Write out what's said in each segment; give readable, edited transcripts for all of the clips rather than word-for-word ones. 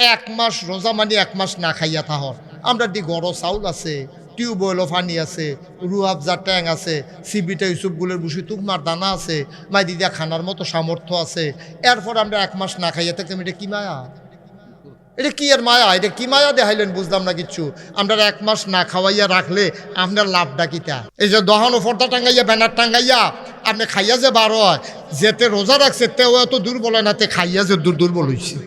এক মাস রোজা মানে এক মাস না খাইয়া থাহর। আমরা দি গড় চাউল আছে, টিউবওয়েলও পানি আছে, রুয়াবজা ট্যাং আছে, সিবিটা ইউসুফগুলোর বুসি তুকমার দানা আছে, মাইদি দিয়া খানার মতো সামর্থ্য আছে। এরপর আমরা এক মাস না খাইয়া থাকতাম। এটা কি মায়া? এটা কি আর মায়া? এটা কি মায়া দেখাইলেন বুঝলাম না কিচ্ছু। আমরা এক মাস না খাওয়াইয়া রাখলে আপনার লাভটা কিতা? এই যে দহানো ফর্দা টাঙ্গাইয়া ব্যানার টাঙ্গাইয়া আপনি খাইয়া যে বার হয়, যেতে রোজা রাখছে তেও এত দুর্বল হয় না, তে খাইয়া যে দুর্বল হয়েছে।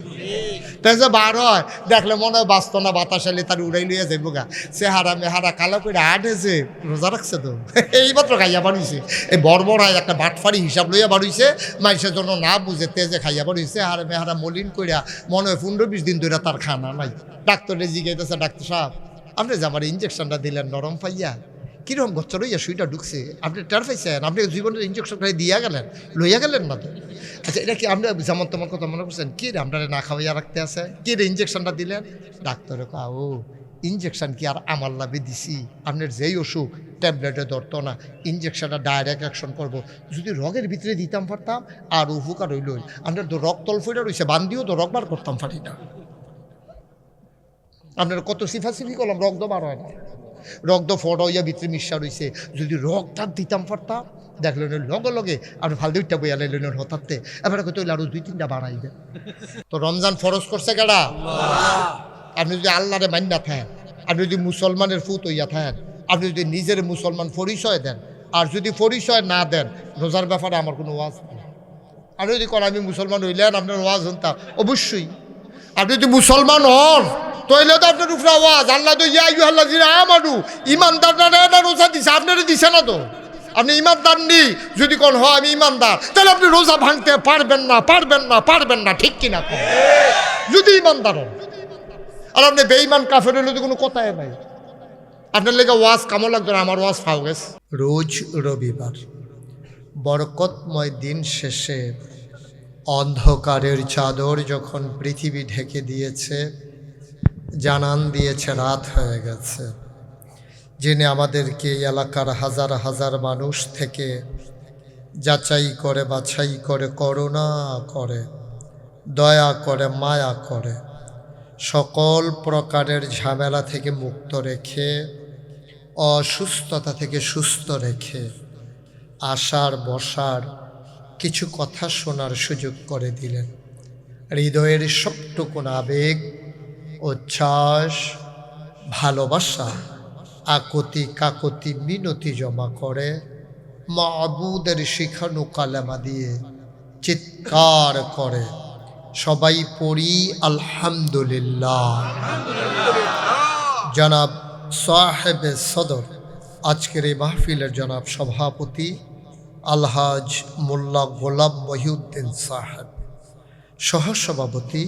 তাই যে বার হয় দেখলে মনে হয় বাঁচত না, বাতাস এলে তার উড়াই লইয়া যাইব গা। চেহারা মেহারা কালো করে আটেছে, রোজা রাখছে তো এইমাত্র খাইয়া বাড়িছে। এই বড়বড়ায় একটা বাটফারি হিসাব লইয়া বাড়িছে, মানুষের জন্য না বুঝে তেজে খাইয়া বাড়িছে। আর মেহারা মলিন কইরা মনে হয় 15-20 দিন ধরে তার খানা নাই। ডাক্তারে জিজ্ঞাসা, ডাক্তার সাহেব আপনি যে আমার ইঞ্জেকশনটা দিলেন নরম পাইয়া, কীরকম গচ্ছ লইয়া সুইটা ঢুকছে, আপনি টের পাইছেন? আপনি জীবনের ইঞ্জেকশন খাই দিয়া গেলেন, লইয়া গেলেন না তো? আচ্ছা এটা কি আপনি যেমন তোমার কথা মনে করছেন? কি রে আপনারা না খাওয়াইয়া রাখতে আছে, কি রে ইঞ্জেকশনটা দিলেন? ডাক্তারে ও ইঞ্জেকশন কি আর আমার লাভে দিছি? আপনার যেই অসুখ ট্যাবলেটে ধরতো না, ইঞ্জেকশনটা ডাইরেক্ট অ্যাকশন করবো। যদি রগের ভিতরে দিতাম পারতাম আর উপকার হইল। আপনার তো রক্ত তলফইটা রয়েছে, বান্দিও তো রক বার করতাম পারি না। আপনার কত সিফাসিফি করলাম, রক্ত বার হয় না, রক্ত ফটো হইয়া ভিতরে মিশা রয়েছে। যদি রক্তটা দিতাম পারতাম দেখলেন লগে লগে আপনি ফাল দুইটা বইয়া লাইলেন হঠাৎতে, এবার কত আরো 2-3টা বাড়াইবে। তো রমজান ফরজ করছে কেডা? আপনি যদি আল্লাহরে মান্না থাকেন, আপনি যদি মুসলমানের ফুত হইয়া থাকেন, আপনি যদি নিজের মুসলমান পরিচয় দেন, আর যদি পরিচয় না দেন, রোজার ব্যাপারে আমার কোনো ওয়াজ নেই। আপনি যদি কোন আমি মুসলমান হইলেন আপনার ওয়াজ হনতা অবশ্যই। আপনি যদি মুসলমান হন তাইলে তো আপনার উপরে আওয়াজ। আল্লাহ তো ইয়া আইয়ুহাল্লাযীনা আমানু, ইমানদাররা না রোজা দিছে, আপনারা দিছে না তো? আপনি ইমানদার নি যদি কোন হয় আমি ইমানদার, তাহলে আপনি রোজা ভাঙতে পারবেন না, পারবেন না, পারবেন না, ঠিক কিনা? যদি ইমানদার হন। আর আপনি বেঈমান কাফের হলে তো কোনো কথাই নাই। আপনার লেগে ওয়াজ কামো লাগতো না, আমার ওয়াজ ফাও গেছে। রোজ রবিবার বরকতময় দিন শেষে অন্ধকারের চাদর যখন পৃথিবী ঢেকে দিয়েছে, জানান দিয়েছে রাত হয়ে গেছে, যিনি আমাদেরকে এলাকার হাজার হাজার মানুষ থেকে যাচাই করে বাছাই করে করুণা করে দয়া করে মায়া করে সকল প্রকারের ঝামেলা থেকে মুক্ত রেখে অসুস্থতা থেকে সুস্থ রেখে আসার বসার কিছু কথা শোনার সুযোগ করে দিলেন। হৃদয়ের সবটুকুন আবেগ, উচ্ছ্বাস, ভালোবাসা, আকুতি কাকুতি মিনতি জমা করে মাবুদের শিখানো কালেমা দিয়ে চিৎকার করে সবাই পড়ি আলহামদুলিল্লাহ। জনাব সাহেবে সদর, আজকের এই মাহফিলের জনাব সভাপতি আলহাজ মোল্লা গোলাম মহিউদ্দিন সাহেব, সহসভাপতি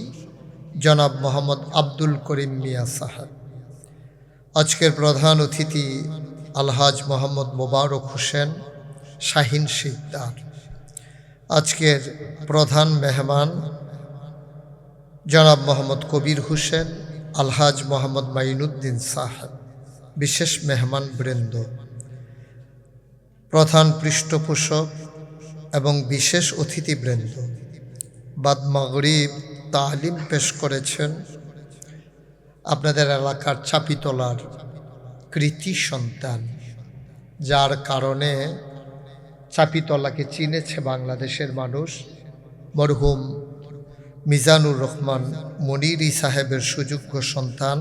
জনাব মোহাম্মদ আব্দুল করিম মিয়া সাহেব, আজকের প্রধান অতিথি আলহাজ মোহাম্মদ মোবারক হোসেন শাহিন শিকদার, আজকের প্রধান মেহমান জনাব মোহাম্মদ কবির হোসেন, আলহাজ মোহাম্মদ মাইনুদ্দিন সাহেব, বিশেষ মেহমান বৃন্দ, প্রধান পৃষ্ঠপোষক এবং বিশেষ অতিথিবৃন্দ, বাদ মাগরিব তালিম পেশ করেছেন আপনাদের এলাকার চাপিতলার কৃতি সন্তান, যার কারণে চাপিতলাকে চিনেছে বাংলাদেশের মানুষ, মরহুম মিজানুর রহমান মনিরি সাহেবের সুযোগ্য সন্তান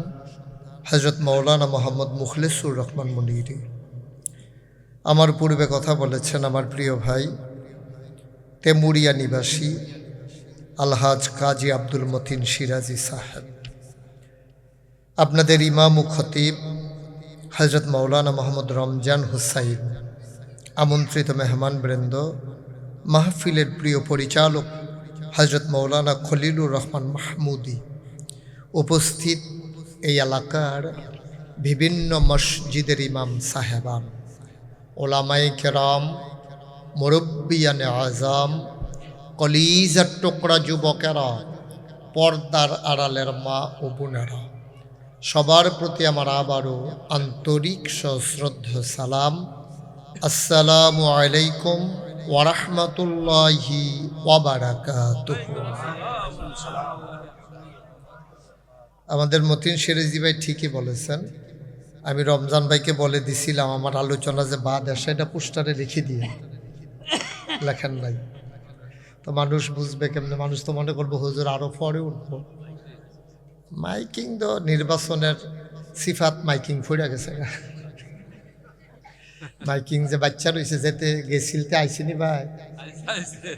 হযরত মাওলানা মোহাম্মদ মুখলেসুর রহমান মনিরি। আমার পূর্বে কথা বলেছেন আমার প্রিয় ভাই তেমুরিয়া নিবাসী আলহাজ কাজী আব্দুল মতিন সিরাজি সাহেব, আপনাদের ইমাম ও খতিব হযরত মাওলানা মোহাম্মদ রমজান হুসাইন, আমন্ত্রিত মেহমান বৃন্দ, মাহফিলের প্রিয় পরিচালক হযরত মাওলানা খলিলুর রহমান মাহমুদি, উপস্থিত এই এলাকার বিভিন্ন মসজিদের ইমাম সাহেবান, ওলামায়ে কেরাম, মুরব্বিয়ানে আজম, কলিজার টুকরা যুবকেরা, পর্দার আড়ালের মা ও বোনেরা, সবার প্রতি আমার আবারও আন্তরিক সশ্রদ্ধ সালাম। আসসালামু আলাইকুম ওয়া রাহমাতুল্লাহি ওয়া বারাকাতুহু। আমাদের মতিন সিরাজি ভাই ঠিকই বলেছেন। আমি রমজান ভাইকে বলে দিছিলাম আমার আলোচনা যে বাদ আসে এটা পোস্টারে লিখে দিয়ে, লেখেন নাই। তো মানুষ বুঝবে কেমনে? মানুষ তো মনে করবো হুজুর আরো পরে উঠবো। মাইকিং তো নির্বাচনের সিফাত, মাইকিং ফুড়ে গেছে। মাইকিং যে বাচ্চা রয়েছে যেতে গেছিলতে আইসিনি ভাই,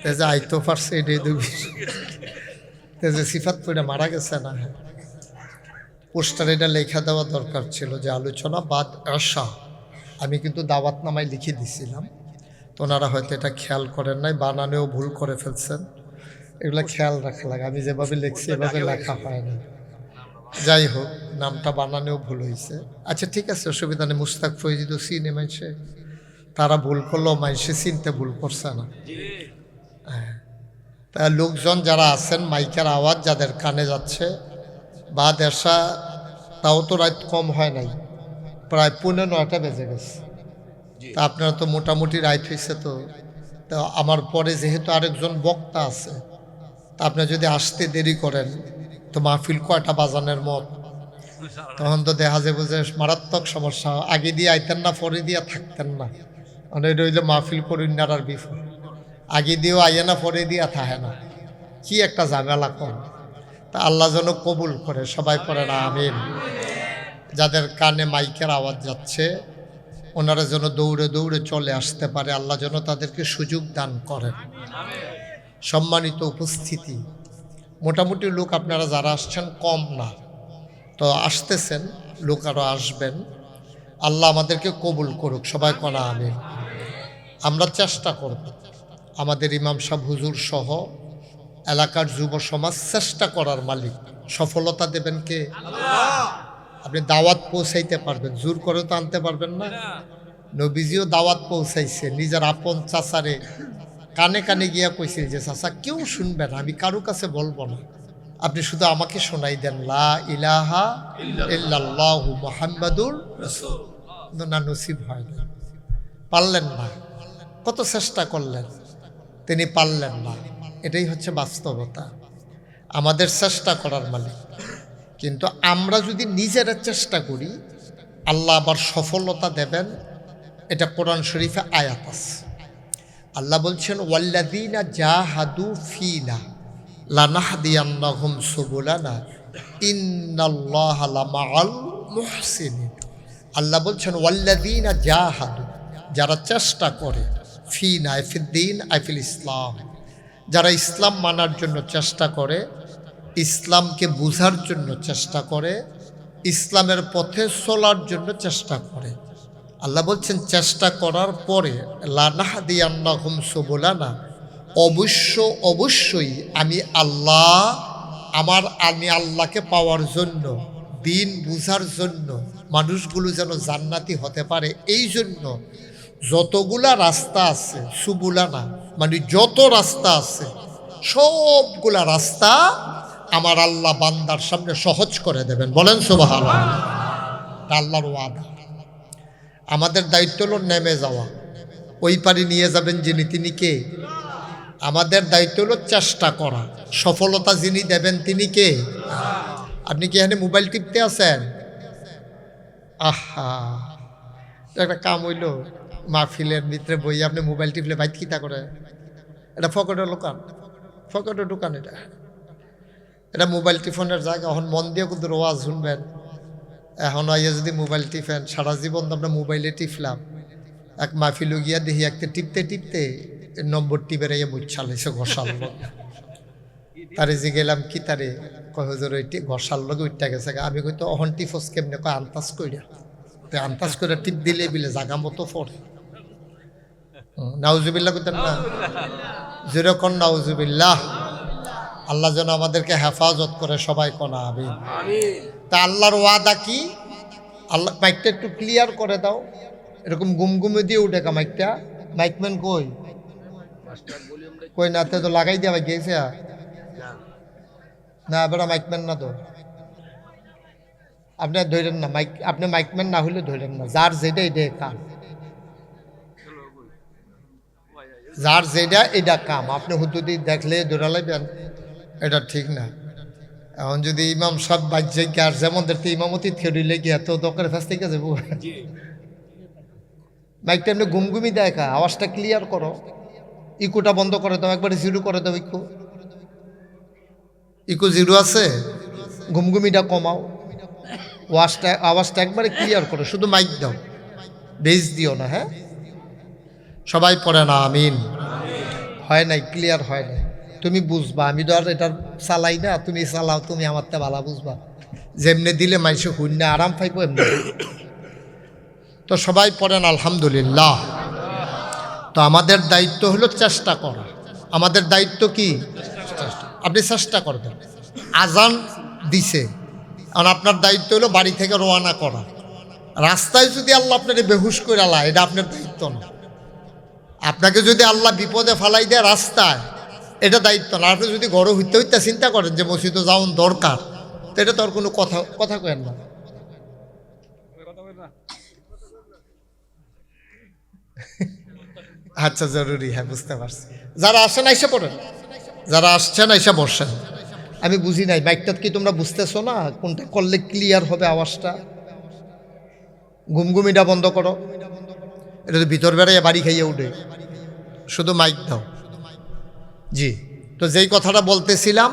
তে যে আইতো পারছে এটাই দুবি, তে যে সিফাত ফুড়ে মারা গেছে না। পোস্টারে এটা লেখা দেওয়া দরকার ছিল যে আলোচনা বাদ আসা। আমি কিন্তু দাওয়াতনামায় লিখে দিছিলাম, তো ওনারা হয়তো এটা খেয়াল করেন নাই, বানানেও ভুল করে ফেলছেন। এগুলো খেয়াল রাখা লাগে। আমি যেভাবে লিখছি এভাবে লেখা হয় না। যাই হোক, নামটা বানানেও ভুল হয়েছে। আচ্ছা ঠিক আছে, অসুবিধা নেই। মুস্তাক ফৈজি তো চিনে মাইসে, তারা ভুল করলো, মাইসে চিনতে ভুল করছে না। হ্যাঁ, তা লোকজন যারা আছেন, মাইকের আওয়াজ যাদের কানে যাচ্ছে, বা দেশা, তাও তো রাত কম হয় নাই, প্রায় 9:30 বেজে গেছে। তা আপনারা তো মোটামুটি রাইত হয়েছে। তো আমার পরে যেহেতু আরেকজন বক্তা আছে, তা আপনি যদি আসতে দেরি করেন তো মাহফিল কয়টা বাজানের মত, তখন তো দেখা যাবে যে মারাত্মক সমস্যা। আগে দিয়ে আইতেন না, পরে দিয়ে থাকতেন না, মানে এটা হইলে মাহফিল করুন না আর বিফল। আগে দিয়েও আইয়ে না, পরে দিয়া থাকে না, কি একটা ঝামেলা কর। তা আল্লাহ যেন কবুল করে, সবাই পড়ে না আমিন। যাদের কানে মাইকের আওয়াজ যাচ্ছে ওনারা যেন দৌড়ে দৌড়ে চলে আসতে পারে, আল্লাহ যেন তাদেরকে সুযোগ দান করেন। সম্মানিত উপস্থিতি, মোটামুটি লোক আপনারা যারা আসছেন কম না, তো আসতেছেন, লোক আরও আসবেন। আল্লাহ আমাদেরকে কবুল করুক, সবাই কনা আমিন। আমরা চেষ্টা করব, আমাদের ইমাম সাহেব হুজুর সহ এলাকার যুব সমাজ চেষ্টা করার মালিক। সফলতা দেবেন কে? আপনি দাওয়াত পৌঁছাইতে পারবেন, জোর করে তো আনতে পারবেন না। নবীজিও দাওয়াত পৌঁছাইছে, নিজের আপন চাচারে কানে কানে গিয়া কইছিল যে চাচা কেউ শুনবে না, আমি কারো কাছে বলবো না, আপনি শুধু আমাকে শোনাই দেন লা ইলাহা ইল্লাল্লাহু মুহাম্মাদুর রাসূল। না, নসিব হয় না, পারলেন না। কত চেষ্টা করলেন, তিনি পারলেন না। এটাই হচ্ছে বাস্তবতা। আমাদের চেষ্টা করার মালিক, কিন্তু আমরা যদি নিজেরা চেষ্টা করি আল্লাহ আবার সফলতা দেবেন। এটা কোরআন শরীফে আয়াত আছে। আল্লাহ বলছেন ওয়াল্লাযীনা জাহাদু ফীনা লানাহদিয়ান্নাহুম সুবুলানা ইন্নাল্লাহা লামাআল মুহসিনিন। আল্লাহ বলছেন ওয়াল্লাযীনা জাহাদু, যারা চেষ্টা করে, ফীনা ফিদ্দীন আইফিল ইসলাম, যারা ইসলাম মানার জন্য চেষ্টা করে, ইসলামকে বুঝার জন্য চেষ্টা করে, ইসলামের পথে চলার জন্য চেষ্টা করে। আল্লাহ বলছেন চেষ্টা করার পরে লানাহদিয়ান্নাহুম সুবুলানা, অবশ্যই আমি আল্লাহকে পাওয়ার জন্য, দিন বুঝার জন্য, মানুষগুলো যেন জান্নাতি হতে পারে, এই জন্য যতগুলা রাস্তা আছে, সুবুলানা মানে যত রাস্তা আছে, সবগুলা রাস্তা আমার আল্লাহ বান্দার সামনে সহজ করে দেবেন। বলেন সুবহানাল্লাহ। আল্লাহর ওয়াদা। আমাদের দায়িত্ব হলো নেমে যাওয়া, ওই পারি নিয়ে যাবেন যিনি, তিনি কে? আমাদের দায়িত্ব হলো চেষ্টা করা, সফলতা যিনি দেবেন তিনি কে? আপনি কি এখানে মোবাইল টিপতে আছেন? আহা, একটা কাম হইল, মাহফিলের ভিতরে বই আপনি মোবাইল টিপলে বাইত কিতা করে? এটা ফকটের দোকান, ফকটের দোকান। এটা মোবাইল টিফনের জায়গা। এখন মন দিয়ে কিন্তু ওয়াজ শুনবেন। এখন আইয়া যদি মোবাইল টিফেন, সারা জীবন তো আমরা মোবাইলে টিপলাম, এক মাহফিল গিয়া দেখি একটা টিপতে টিপতে নম্বর টিপে রাইয়া মুচ্ছালাইছে, ঘষাল লোক। তারে যে গেলাম কি তারে, কয় হুজুর ওইটি ঘষাল লোক উঠটা গেছে। আমি কই তো অহন টিফস কেমনে? কয় আন্তাজ কইরা। তো আন্তাজ করে টিপ দিলে বিলে জাগা মতো পড়ে। নাউজুবিল্লাহ কইতেন না? যেরকম নাউজুবিল্লাহ। আল্লাহ যেন আমাদেরকে হেফাজত করে, সবাই কনা আমিন। তা আল্লাহর ওয়াদা কি? আল্লাহ মাইকটা একটু ক্লিয়ার করে দাও, এরকম গুমগুমে দিয়ে উঠে কা মাইকটা। মাইকম্যান কই? কই নাতে তো লাগাই দিয়া গিয়েছে না, এবার মাইকম্যান না তো। আপনি ধরেন না মাইক, আপনি মাইকম্যান না হইলে ধরেন না। যার যেটা এটা কাম, যার যেটা এটা কাম। আপনি হুদুদি দেখলে ধরে লাইবেন, এটা ঠিক না। এখন যদি ইমাম সাহেব বাজ্যাই আর যেমনদের তো ইমামতি থেরিলে গিয়া তো দরকার ফাঁস থেকে যাবো। মাইকটা এমনি গুমগুমি দেখা, আওয়াজটা ক্লিয়ার করো, ইকুটা বন্ধ করে দাও, একবারে জিরো করে দাও। ইকু জিরো আছে, ঘুমঘুমিটা কমাও, আওয়াজটা একবারে ক্লিয়ার করো, শুধু মাইক দাও, বেজ দিও না। হ্যাঁ, সবাই পড়ে না আমিন। হয় নাই, ক্লিয়ার হয় নাই, তুমি বুঝবা, আমি তো আর এটা চালাই না, তুমি চালাও, তুমি আমার তা ভালো বুঝবা। যেমনি দিলে মানুষে শূন্য আরাম পাইবো এমনি। তো সবাই পড়েন আলহামদুলিল্লাহ। তো আমাদের দায়িত্ব হলো চেষ্টা করা। আমাদের দায়িত্ব কি? আপনি চেষ্টা করবেন। আজান দিছে, আর আপনার দায়িত্ব হলো বাড়ি থেকে রওনা করা। রাস্তায় যদি আল্লাহ আপনাকে বেহুশ করে আলা, এটা আপনার দায়িত্ব না। আপনাকে যদি আল্লাহ বিপদে ফালাই দেয় রাস্তায়, এটা দায়িত্ব না। আপনি যদি ঘরে হইতে হইতে চিন্তা করেন যে মসজিদে যাওয়ার দরকার, তো এটা তো আর কোনো কথা কেন না। আচ্ছা, জরুরি, হ্যাঁ বুঝতে পারছি। যারা আসেন আইসা পড়েন, যারা আসছেন আইসা বসেন। আমি বুঝি নাই, মাইকটা কি তোমরা বুঝতেছো না? কোনটা করলে ক্লিয়ার হবে আওয়াজটা? ঘুমঘুমিটা বন্ধ করো, এটা তো ভিতর বেড়াইয়া বাড়ি খাইয়ে উঠে, শুধু মাইক দাও। জি, তো যেই কথাটা বলতেছিলাম,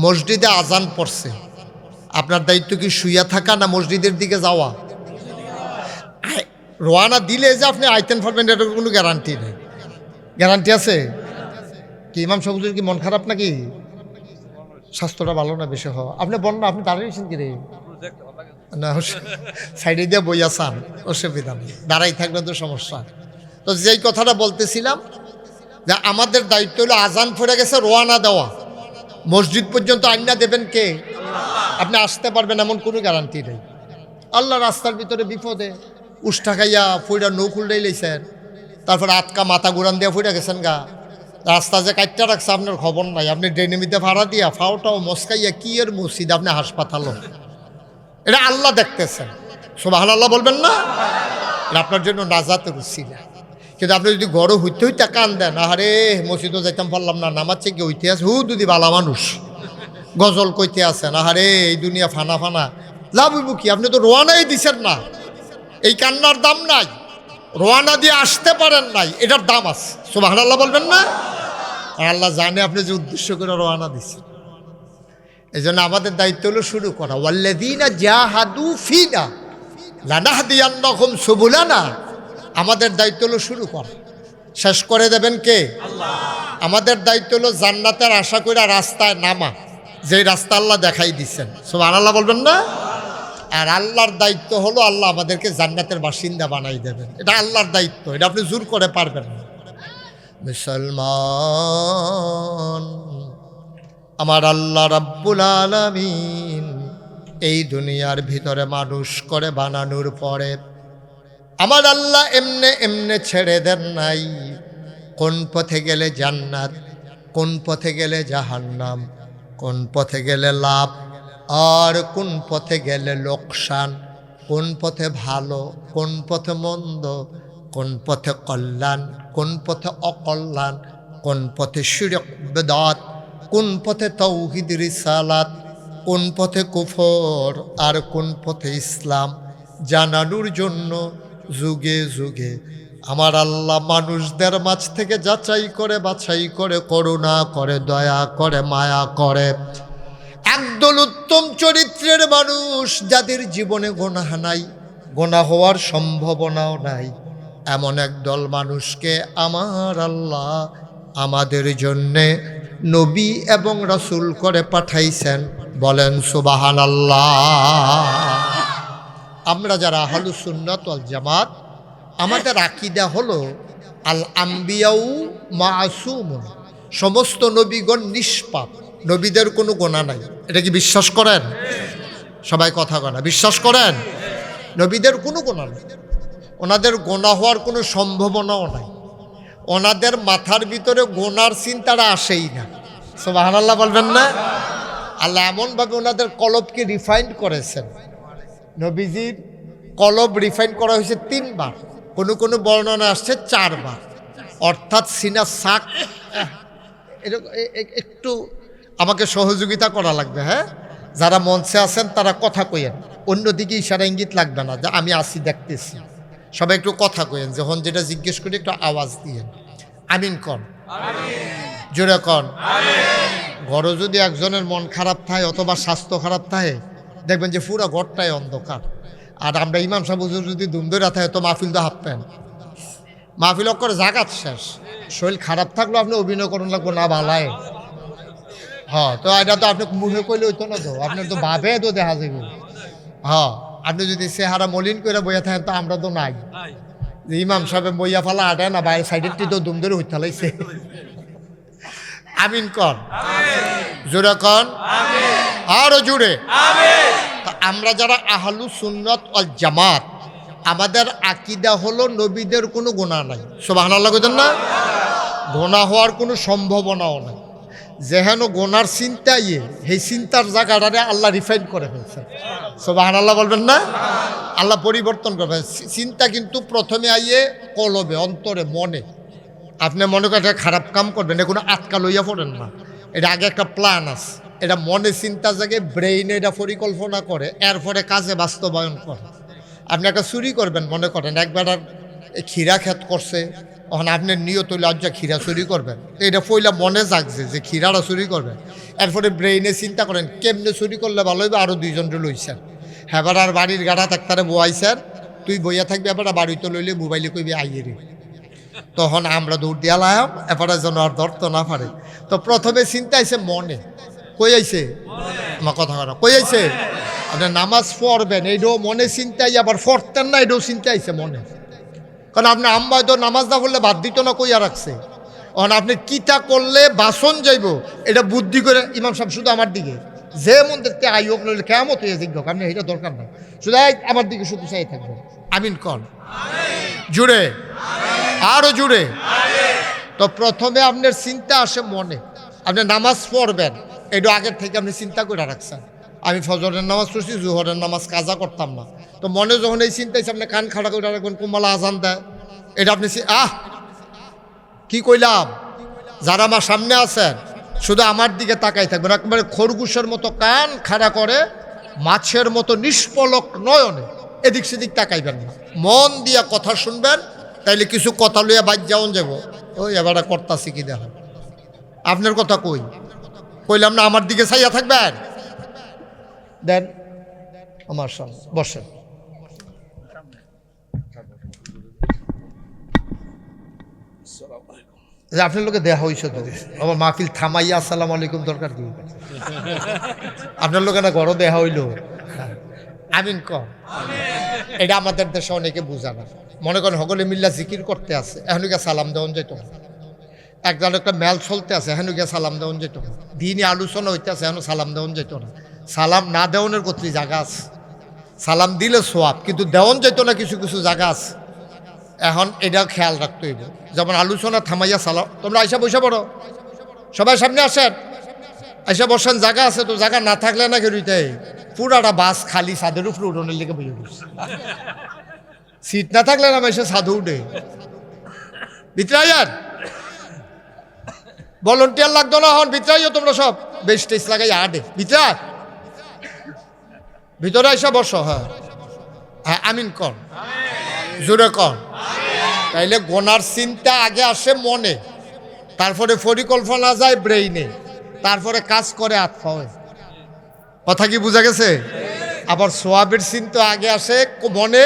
মসজিদে আজান পড়ছে, আপনার দায়িত্ব কি শুইয়া থাকা না মসজিদের দিকে যাওয়া? রোয়ানা দিলে যে আপনি আইতেন পারবেন এটার কোনো গ্যারান্টি নেই। গ্যারান্টি আছে কি? ইমাম সবুজের কি মন খারাপ নাকি? স্বাস্থ্যটা ভালো না বেশি হওয়া? আপনি বন্যা, আপনি দাঁড়িয়েছেন কি রে? না, সাইডে দিয়ে বইয়া চান, অসুবিধা নেই, দাঁড়াই থাকলে তো সমস্যা। তো যেই কথাটা বলতেছিলাম, যে আমাদের দায়িত্ব হলো আজান পড়ে গেছে রোয়ানা দেওয়া, মসজিদ পর্যন্ত আইনা দেবেন কে? আপনি আসতে পারবেন এমন কোনো গ্যারান্টি নেই। আল্লাহ রাস্তার ভিতরে বিপদে উষ্টা খাইয়া ফুইটা নৌ খুললেই লইছেন, তারপর আটকা মাথা ঘুরান দিয়া ফুইটা গেছেন গা, রাস্তা যে কাটটা রাখছে আপনার খবর নাই, আপনি ড্রেনেমিতে ভাড়া দিয়া ফাওটাও মস্কাইয়া কি এর মসজিদ আপনি হাসপাতাল, এটা আল্লাহ দেখতেছেন। সুবহানাল্লাহ বলবেন না? এটা আপনার জন্য নাজাতের উসিলা। কিন্তু আপনি যদি গড় হইতে হইতে কান দেন, আরে মসজিদও যাইতাম পারলাম না, নামাজ চেয়ে হইতে আছে, যদি বালা মানুষ গজল কইতে আছেন, আরে এই দুনিয়া ফানা ফানা, লাভ হইব কি? আপনি তো রোয়ানাই দিছেন না, এই কান্নার দাম নাই। রোয়ানা দিয়ে আসতে পারেন নাই, এটার দাম আছে। সুবহানাল্লাহ বলবেন না? আল্লাহ জানে আপনি যে উদ্দেশ্য করে রোয়ানা দিচ্ছেন। এই জন্য আমাদের দায়িত্ব হলো শুরু করা। ওয়াল্লাযীনা জাহাদু ফীনা লানাহদিয়ান্নাহুম সুবুলানা। আমাদের দায়িত্ব হলো শুরু করা, শেষ করে দেবেন কে? আল্লাহ। আমাদের দায়িত্ব হলো জান্নাতের আশা করে রাস্তায় নামা, যে রাস্তা আল্লাহ দেখাই দিচ্ছেন। সুবহানাল্লাহ বলবেন না? আর আল্লাহর দায়িত্ব হলো আল্লাহ আমাদেরকে জান্নাতের বাসিন্দা বানাই দেবেন, এটা আল্লাহর দায়িত্ব, এটা আপনি জোর করে পারবেন না। মুসলমান, আমার আল্লাহ রাব্বুল আলামিন এই দুনিয়ার ভিতরে মানুষ করে বানানোর পরে আমার আল্লাহ এমনে এমনে ছেড়ে দেন নাই। কোন পথে গেলে জান্নাত, কোন পথে গেলে জাহান্নাম, কোন পথে গেলে লাভ আর কোন পথে গেলে লোকসান, কোন পথে ভালো, কোন পথে মন্দ, কোন পথে কল্যাণ, কোন পথে অকল্যাণ, কোন পথে শিরক বিদআত, কোন পথে তাওহীদ রিসালাত, কোন পথে কুফর আর কোন পথে ইসলাম জানানোর জন্য যুগে যুগে আমার আল্লাহ মানুষদের মাঝ থেকে যাচাই করে বাছাই করে করুণা করে দয়া করে মায়া করে একদল উত্তম চরিত্রের মানুষ, যাদের জীবনে গুনাহ নাই, গুনাহ হওয়ার সম্ভাবনাও নাই, এমন একদল মানুষকে আমার আল্লাহ আমাদের জন্যে নবী এবং রাসূল করে পাঠাইছেন। বলেন সুবহানাল্লাহ। আমরা যারা আহলুস সুন্নাত ওয়াল জামাত, আমাদের আকীদা হলো আল আম্বিয়াউ মাসুমুন, সমস্ত নবীগণ নিষ্পাপ, নবীদের কোনো গুনাহ নাই। এটা কি বিশ্বাস করেন? সবাই কথা কয় না, বিশ্বাস করেন? নবীদের কোনো গুনাহ নাই, ওনাদের গুনাহ হওয়ার কোনো সম্ভাবনাও নাই, ওনাদের মাথার ভিতরে গুনার চিন্তাটা আসেই না। সুবহানাল্লাহ বলবেন না? আল্লাহ এমনভাবে ওনাদের কলবকে রিফাইন্ড করেছেন। নবীজির কলব রিফাইন করা হয়েছে 3 বার, কোনো কোনো বর্ণনা আসছে 4 বার, অর্থাৎ সিনা সাক একটু আমাকে সহযোগিতা করা লাগবে। হ্যাঁ, যারা মঞ্চে আছেন তারা কথা কইেন, অন্যদিকে ইশারা ইঙ্গিত লাগবে না যে আমি আসি দেখতেছি। সবাই একটু কথা কইেন, যখন যেটা জিজ্ঞেস করি একটু আওয়াজ দিয়েন। আমিন কন, জোরে কন। ঘরে যদি একজনের মন খারাপ থাকে অথবা স্বাস্থ্য খারাপ থাকে, দেখবেন যে পুরো ঘরটাই অন্ধকার। আর আমরা ইমাম সাহেব হুজুর যদি দুম ধরে থাকে তো মাহফিল তো হাঁপবেন, মাহফিল করে জাগাত শেষ। শরীর খারাপ থাকলেও আপনি অভিনয় করুন লাগবো না বালায়। হ্যাঁ, তো এটা তো আপনি মুখে কইলে হইতো না, তো আপনার তো ভাবে তো দেখা যাবে। হ্যাঁ, আপনি যদি চেহারা মলিন করে বইয়া থাকেন তো আমরা তো নাই। যে ইমাম সাহেব বইয়া ফালা আটে না, বাইরে সাইডের তো দুম ধরে হইতে লাইছে। আমিন কন, জোরে কন, আরো জোরে। আমরা যারা আহলু সুন্নাত ওয়াল জামাত, আমাদের আকীদা হলো নবীদের কোনো গুনাহ নাই। সুবহানাল্লাহ কইতেন না? গুনাহ হওয়ার কোনো সম্ভাবনাও নাই। যেহেন গোনার চিন্তা সেই চিন্তার জায়গাটারে আল্লাহ রিফাইন করে ফেলছে। সুবহানাল্লাহ বলবেন না? আল্লাহ পরিবর্তন করবে চিন্তা, কিন্তু প্রথমে আইয়ে কলবে, অন্তরে, মনে। আপনি মনে করেন এটা খারাপ কাম করবেন, এটা কোনো আটকা লইয়া পড়েন না। এটা আগে একটা প্ল্যান আছে, এটা মনে চিন্তা জাগে, ব্রেইনে এটা পরিকল্পনা করে, এরপরে কাজে বাস্তবায়ন করে। আপনি একটা চুরি করবেন, মনে করেন একবার ক্ষীরা ক্ষেত করছে, তখন আপনার নিয়ত হইলে আজ ক্ষীরা চুরি করবেন, তো এটা পইলা মনে জাগছে যে ক্ষীরাটা চুরি করবেন। এরপরে ব্রেইনে চিন্তা করেন কেমনে চুরি করলে ভালো হইবে, আরও দুইজনকে লইছেন। হ্যাঁ, আর বাড়ির গাড়া একটারে বয়াইছেন, তুই বইয়া থাকবি, এবার বাড়িতে লইলে মোবাইলে কইবি আইয়ে রে। তখন আমরা দৌড় দিয়া লাম, এবারে যেন আর ধরতো না পারে। তো প্রথমে চিন্তা আইছে মনে, কই আইছে আমার কথা কথা, কই আইছে আপনি নামাজ পড়বেন, এইটাও মনে চিন্তাই, আবার পড়তেন না, এটাও চিন্তা আইছে মনে। কারণ আপনি আম্মায় তো নামাজ না পড়লে বাদ দিত না, কইয়া রাখছে। এখন আপনি কিতা করলে বাসন যাইব, এটা বুদ্ধি করে ইমাম সাহেব শুধু আমার দিকে, যে মন দেখতে আইক নইলে কেমন হয়ে জিজ্ঞ, আপনি এটা দরকার নাই, শুধু আমার দিকে শুধু চাই থাকবেন। আমিন কন, জুড়ে, আরো জুড়ে। তো প্রথমে আপনার চিন্তা আসে মনে, আপনি নামাজ পড়বেন, এটা আগের থেকে আপনি চিন্তা করে রাখছেন। আমি ফজরের নামাজ পড়ছি, জোহরের নামাজ কাজা করতাম না, তো মনে যখন এই চিন্তা হচ্ছে, আপনি কান খাড়া করে রাখবেন, কুমালা আজান দেয়, এটা আপনি কি কইলাম, যারা আমার সামনে আছেন শুধু আমার দিকে তাকাই থাকবেন, একেবারে খরগোশের মতো কান খাড়া করে, মাছের মতো নিষ্পলক নয়নে এদিক সেদিক তাকাইবেন না, মন দিয়া কথা শুনবেন। তাইলে কিছু কথা লইয়া বাদ যাওন যাব, ওই এবার করতাছি কি দেখো, আপনার কথা কইলাম না, আমার দিকে চাইয়া থাকবেন। দেন আমার সামনে বসেন। আপনার লোকে দেখা হয়েছে তো, আমার মাহফিল থামাইয়া আসসালামু আলাইকুম দরকার কি, আপনার লোকে না ঘরও দেখা হইল। আমিন কম, এটা আমাদের দেশে অনেকে বুঝা না। মনে করেন সকলে মিল্লা জিকির করতে আছে, এখন গিয়ে সালাম দেওয়ান যেত না। একজন একটা মেল চলতে আছে, এখন গিয়ে সালাম দেওয়ান যেত না। দিনই আলোচনা হইতে আছে, এখন সালাম দেওয়ান যেত না। সালাম না দেওয়ানের কতরি জায়গা আছে, সালাম দিলে সোয়াব, কিন্তু দেওয়ান যেত না কিছু কিছু জায়গা আছে। এখন এটা খেয়াল রাখতে হইব, যেমন আলোচনা থামাইয়া সালাম, তোমরা আইসা বসে পড়ো, সবাই সামনে আসেন, আইসা বসেন, জায়গা আছে তো, জায়গা না থাকলে না কেউতে পুরাটা বাস খালি, ছাদের উপরে উঠোনের লেগে বসে পড়ছে, সিট না থাকলে না এসে সাধু উঠে ভিতরে আয়ার ভলেন্টিয়ার লাগতো না, হন ভিতরে আইও তোমরা সব, বেশ টেস্ট লাগাই আডে ভিতরে ভিতরে আইসা বসো। হ্যাঁ হ্যাঁ, আমিন কর, জোরে কর। তাইলে গোনার চিন্তা আগে আসে মনে, তারপরে পরিকল্পনা যায় ব্রেইনে, তারপরে কাজ করে আত্মায়। কথা কি বোঝা গেছে? আবার সোয়াবের চিন্তা আগে আসে মনে,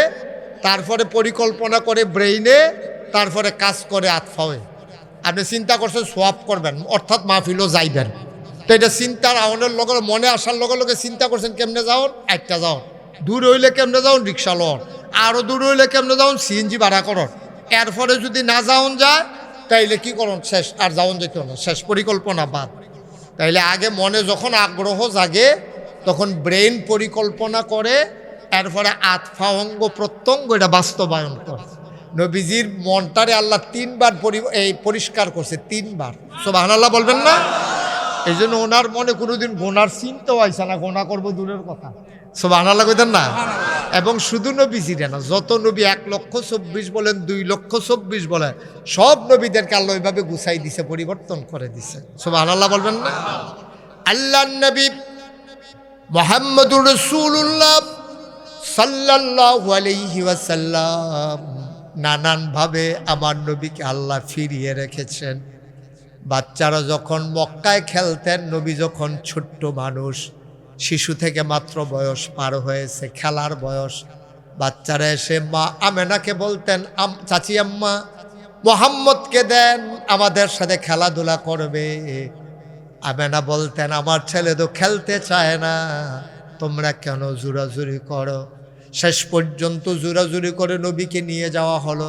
তারপরে পরিকল্পনা করে ব্রেইনে, তারপরে কাজ করে আত্মায়। আপনি চিন্তা করছেন সোয়াব করবেন, অর্থাৎ মাহফিলও যাইবেন, তো এটা চিন্তার আহ্বানের লগে মনে আসার লগে লগে চিন্তা করছেন কেমনে যাওন, একটা যাওন, দূর হইলে কেমনে যাওন, রিক্সা লন, আরও দূর হইলে কেমনে যাওন, সিএনজি ভাড়া করন। এরপরে যদি না যাওন যায় তাইলে কি করুন, শেষ, আর যাওন যেত না, শেষ, পরিকল্পনা বাদ। তাইলে আগে মনে যখন আগ্রহ জাগে তখন ব্রেন পরিকল্পনা করে, এরপরে আতফা অঙ্গ প্রত্যঙ্গ এটা বাস্তবায়ন করে। নবীজির মনটারে আল্লাহ তিনবার পরিষ্কার করছে, তিনবার। সুবহানাল্লাহ বলবেন না? এই জন্য ওনার মনে কোনোদিন গোনার চিন্তাও আইসা না, গোনা করবো দূরের কথা। সুবহানাল্লাহ কইতেন না? এবং শুধু নবীজিরে না, যত নবী 1,24,000 বলেন, 2,24,000 বলেন, সব নবীদেরকে আল্লাহ ওইভাবে গুছাই দিছে, পরিবর্তন করে দিছে। সুবহানাল্লাহ বলবেন না? আল্লাহর নবী মুহাম্মদুর রাসূলুল্লাহ সাল্লাল্লাহু আলাইহি ওয়াসাল্লাম নানানভাবে আমার নবীকে আল্লাহ ফিরিয়ে রেখেছেন। বাচ্চারা যখন মক্কায় খেলতেন, নবী যখন ছোট্ট মানুষ, শিশু থেকে মাত্র বয়স পার হয়েছে, খেলার বয়স, বাচ্চারা এসে মা আমেনাকে বলতেন, চাচি আম্মা মুহাম্মদকে দেন, আমাদের সাথে খেলাধুলা করবে। আমেনা বলতেন, আমার ছেলে তো খেলতে চায় না, তোমরা কেন জোরাজুরি করো? শেষ পর্যন্ত জোরাজুরি করে নবীকে নিয়ে যাওয়া হলো।